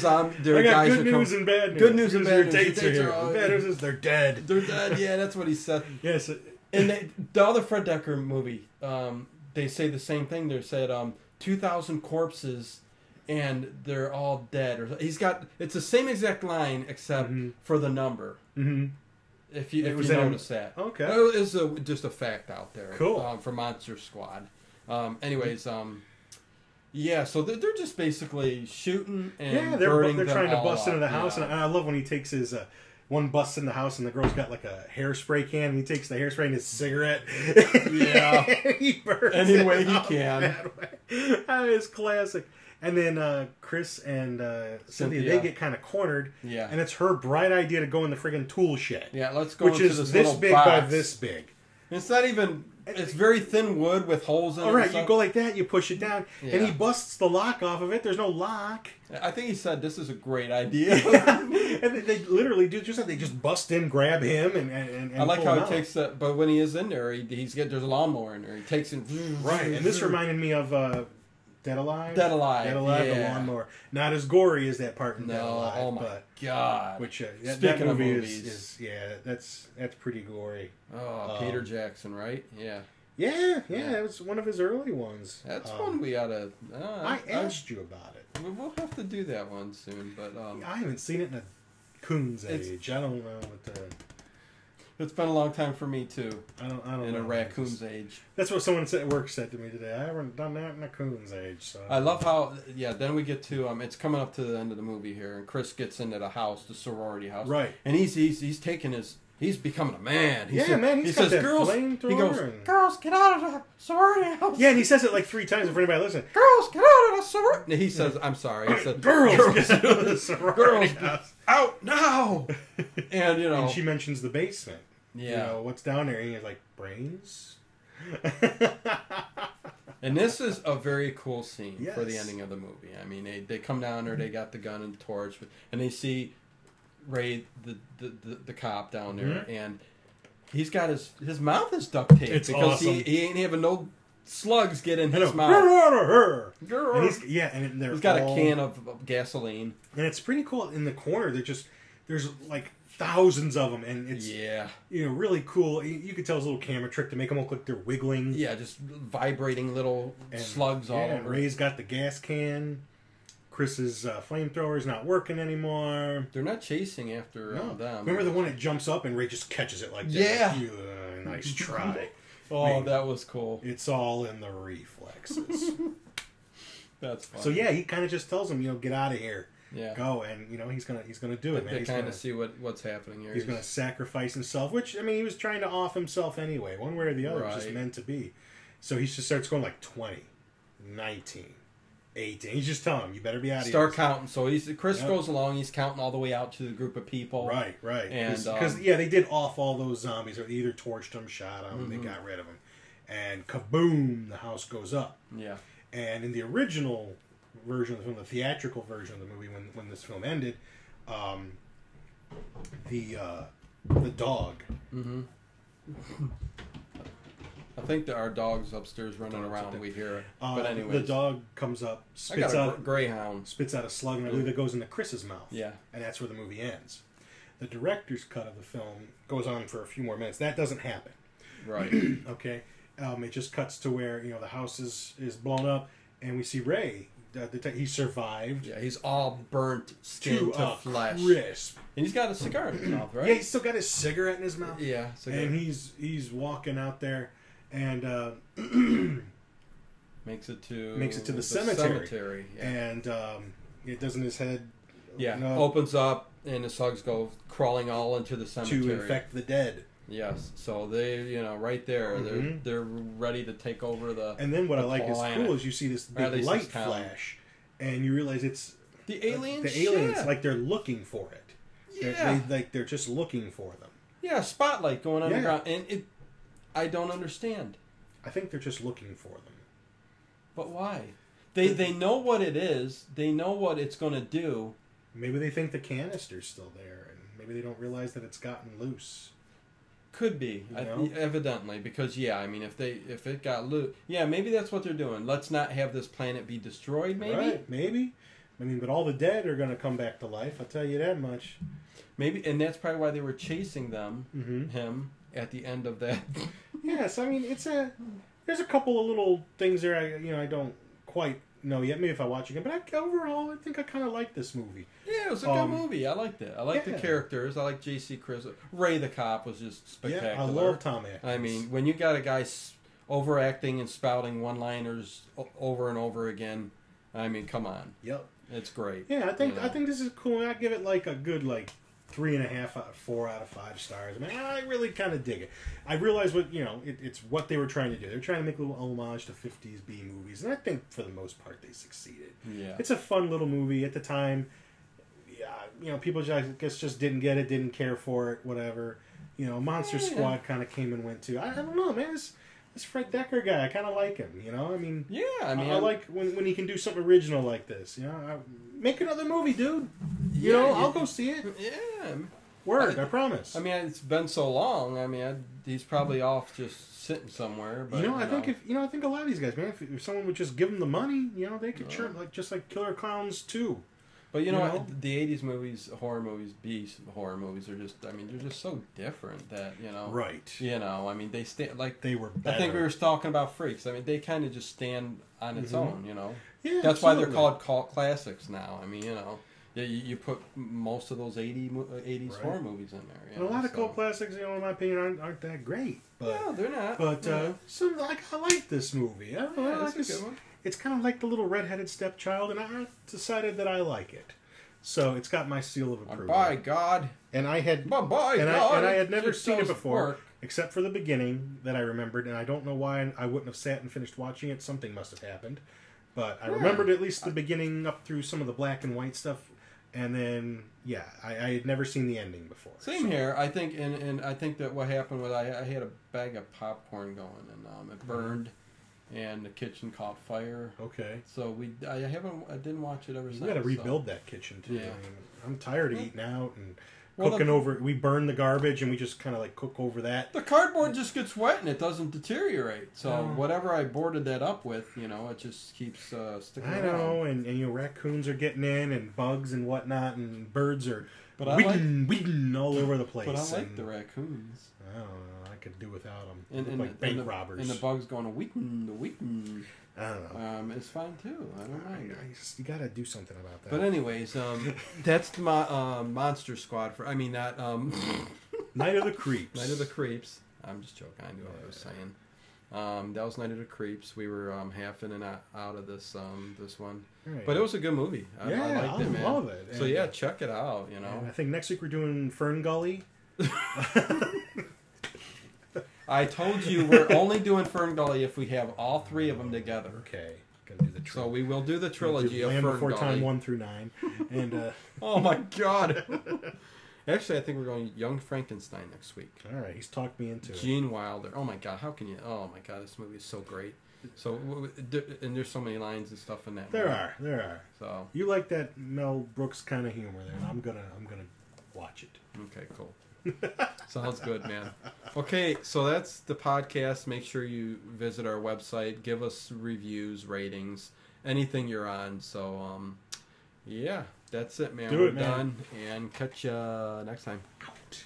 guys good news and bad news. Good news and bad news. Your dates are here. Bad news is they're dead. They're dead. Yeah, that's what he said. Yes. And the other Fred Dekker movie, they say the same thing. They said 2,000 corpses, and they're all dead. Or it's the same exact line except for the number. Mm-hmm. If you notice that. Okay. It's just a fact out there. Cool. For Monster Squad. Anyways, yeah, so they're just basically shooting and burning. They're trying to bust into the house, yeah. And I love when he takes his one busts in the house, and the girl's got a hairspray can, and he takes the hairspray and his cigarette. Yeah, he burns any way he can. That is classic. And then Chris and Cynthia, they get kind of cornered. Yeah, and it's her bright idea to go in the friggin' tool shed. Yeah, let's go. Which into is this big box. by this big. It's not even. It's very thin wood with holes in it. All right, you go like that, you push it down, and he busts the lock off of it. There's no lock. I think he said this is a great idea. And they literally do just that. They just bust in, grab him, and I like how he takes that. But when he is in there, there's a lawnmower in there. He takes it. Right, and this reminded me of Dead Alive. Dead Alive, the lawnmower. Not as gory as that part in Dead Alive. Oh my god! Which speaking that of movie movies, that's pretty gory. Oh, Peter Jackson, right? Yeah. Yeah, it was one of his early ones. That's one we oughta. I asked you about it. We'll have to do that one soon, but I haven't seen it in a coon's age. I don't know what the. It's been a long time for me too. I don't in know. A raccoon's age. That's what someone at work said to me today. I haven't done that in a coon's age. So I love how then we get to it's coming up to the end of the movie here, and Chris gets into the house, the sorority house, right? And he's taking he's becoming a man. He says, "Girls," he goes, "Girls, get out of the sorority house." Yeah, and he says it 3 times for anybody listening. Girls, get out of the sorority. He says, "I'm sorry." He said, "Girls, get out of the sorority house. Out now!" And and she mentions the basement. Yeah, what's down there? And he's like, brains. And this is a very cool scene yes. for the ending of the movie. I mean, they come down there, they got the gun and torch, and they see Ray, the cop down there, and he's got his mouth is duct taped it's because awesome. he ain't having no slugs get in his mouth. And he's got a can of gasoline, and it's pretty cool. In the corner, there's like thousands of them, and it's really cool. You could tell it's a little camera trick to make them look like they're wiggling. Yeah, just vibrating little slugs all over. And Ray's got the gas can. Chris's flamethrower's not working anymore. They're not chasing after them. Remember the one that jumps up and Ray just catches it like that? Yeah. Like, nice try. That was cool. It's all in the reflexes. That's funny. So yeah, he kind of just tells him, get out of here. Yeah. Go, and he's gonna do it, man. They kind of see what's happening here. He's gonna sacrifice himself, which he was trying to off himself anyway. One way or the other, it was just meant to be. So he just starts going like 20, 19. 18. He's just telling him, you better be out of here. Start counting. So Chris goes along. He's counting all the way out to the group of people. Right. And because they did off all those zombies, or they either torched them, shot them, they got rid of them, and kaboom, the house goes up. Yeah. And in the original version of the film, the theatrical version of the movie, when this film ended, the dog. Mm-hmm. I think that our dog's upstairs running around. We hear it. But anyway, the dog comes up, spits out greyhound, spits out a slug, and I believe it goes into Chris's mouth. Yeah, and that's where the movie ends. The director's cut of the film goes on for a few more minutes. That doesn't happen. Right. Okay. It just cuts to where the house is blown up, and we see Ray. He survived. Yeah, he's all burnt skin to flesh, crisp, and he's got a cigar in his mouth, right? Yeah, he's still got his cigarette in his mouth. Yeah, and he's walking out there. And makes it to the cemetery. Yeah. And it does in his head. Opens up and the slugs go crawling all into the cemetery to infect the dead. Yes, so they right there they're ready to take over the. And then what I like is cool is you see this big light flash, and you realize it's the aliens. The aliens, like they're looking for it. Yeah, they're just looking for them. Yeah, spotlight going underground, and I don't understand. I think they're just looking for them. But why? They know what it is. They know what it's going to do. Maybe they think the canister's still there, and maybe they don't realize that it's gotten loose. Could be, evidently, because if it got loose, maybe that's what they're doing. Let's not have this planet be destroyed. Maybe, right? Maybe. But all the dead are going to come back to life. I'll tell you that much. Maybe, and that's probably why they were chasing him at the end of that. Yes, there's a couple of little things there I don't quite know yet. Maybe if I watch again, but overall I think I kind of like this movie. Yeah, it was a good movie. I liked it. I liked the characters. I liked J.C. Chris. Ray the cop was just spectacular. Yeah, I love Tom Atkins. When you got a guy overacting and spouting one-liners over and over again, come on. Yep, it's great. Yeah, I think this is cool. I give it like a good 3.5 4 out of 5 stars. I really kind of dig it. I realize what it's what they were trying to do. They're trying to make a little homage to 50s B movies, and I think for the most part they succeeded. Yeah, it's a fun little movie at the time. Yeah, people just didn't get it, didn't care for it, whatever. Monster Squad kind of came and went too. I don't know, man. This Fred Dekker guy, I kind of like him. I like when he can do something original like this. Make another movie, dude. I'll go see it. Yeah. Word, I promise. It's been so long. He's probably off just sitting somewhere. But, I think I think a lot of these guys, man, if someone would just give them the money, they could churn just like Killer Clowns 2. But the 80s movies, horror movies, horror movies are just, they're just so different that, Right. They stand, like, they were better. I think we were talking about Freaks. They kind of just stand on its own, Yeah, that's why they're called cult classics now. You put most of those 80s horror movies in there. And a lot of cult classics, in my opinion, aren't that great. But, no, they're not. But, I like this movie. It's a good one. It's kind of like the little redheaded stepchild, and I decided that I like it. So it's got my seal of approval. By God! And I had I had never seen it before, except for the beginning that I remembered, and I don't know why I wouldn't have sat and finished watching it. Something must have happened, but I remembered at least the beginning up through some of the black and white stuff, and then I had never seen the ending before. Same here. I think, and I think that what happened was I had a bag of popcorn going, and it burned. and the kitchen caught fire. Okay. So I didn't watch it ever since. We got to rebuild that kitchen too. Yeah. I mean, I'm tired of eating out and Well, cooking over. We burn the garbage and we just kind of like cook over that. The cardboard just gets wet and it doesn't deteriorate. So Oh. whatever I boarded that up with, it just keeps sticking I around. know, and raccoons are getting in, and bugs and whatnot, and birds are But I wigging all over the place. But I like and the raccoons. I don't know. I could do without them. And Like bank robbers. And the bugs going a weetin'. I don't know. It's fine too. I don't mind. You got to do something about that. But anyways, that's my Monster Squad for. I mean that Night of the Creeps. Night of the Creeps. I'm just joking. I knew what I was saying. That was Night of the Creeps. We were half in and out of this one, Right. but it was a good movie. I liked it, man. I love it. So yeah, check it out. And I think next week we're doing Fern Gully. I told you we're only doing Fern Gully if we have all three of them together. Okay, gonna do the So we will do the trilogy of Land Fern Before Gully. Time 1 through 9, and Oh my god! Actually, I think we're going Young Frankenstein next week. all right, he's talked me into it. Gene Wilder. Oh my god! How can you? Oh my god! This movie is so great. So and there's so many lines and stuff in that. There movie. are. So You like that Mel Brooks kind of humor there, and I'm gonna watch it. okay, cool. Sounds good, man. Okay, so that's the podcast. Make sure you visit our website. Give us reviews, ratings, anything you're on. So, yeah, that's it, man. Do We're it, man. done, and catch you next time. Out.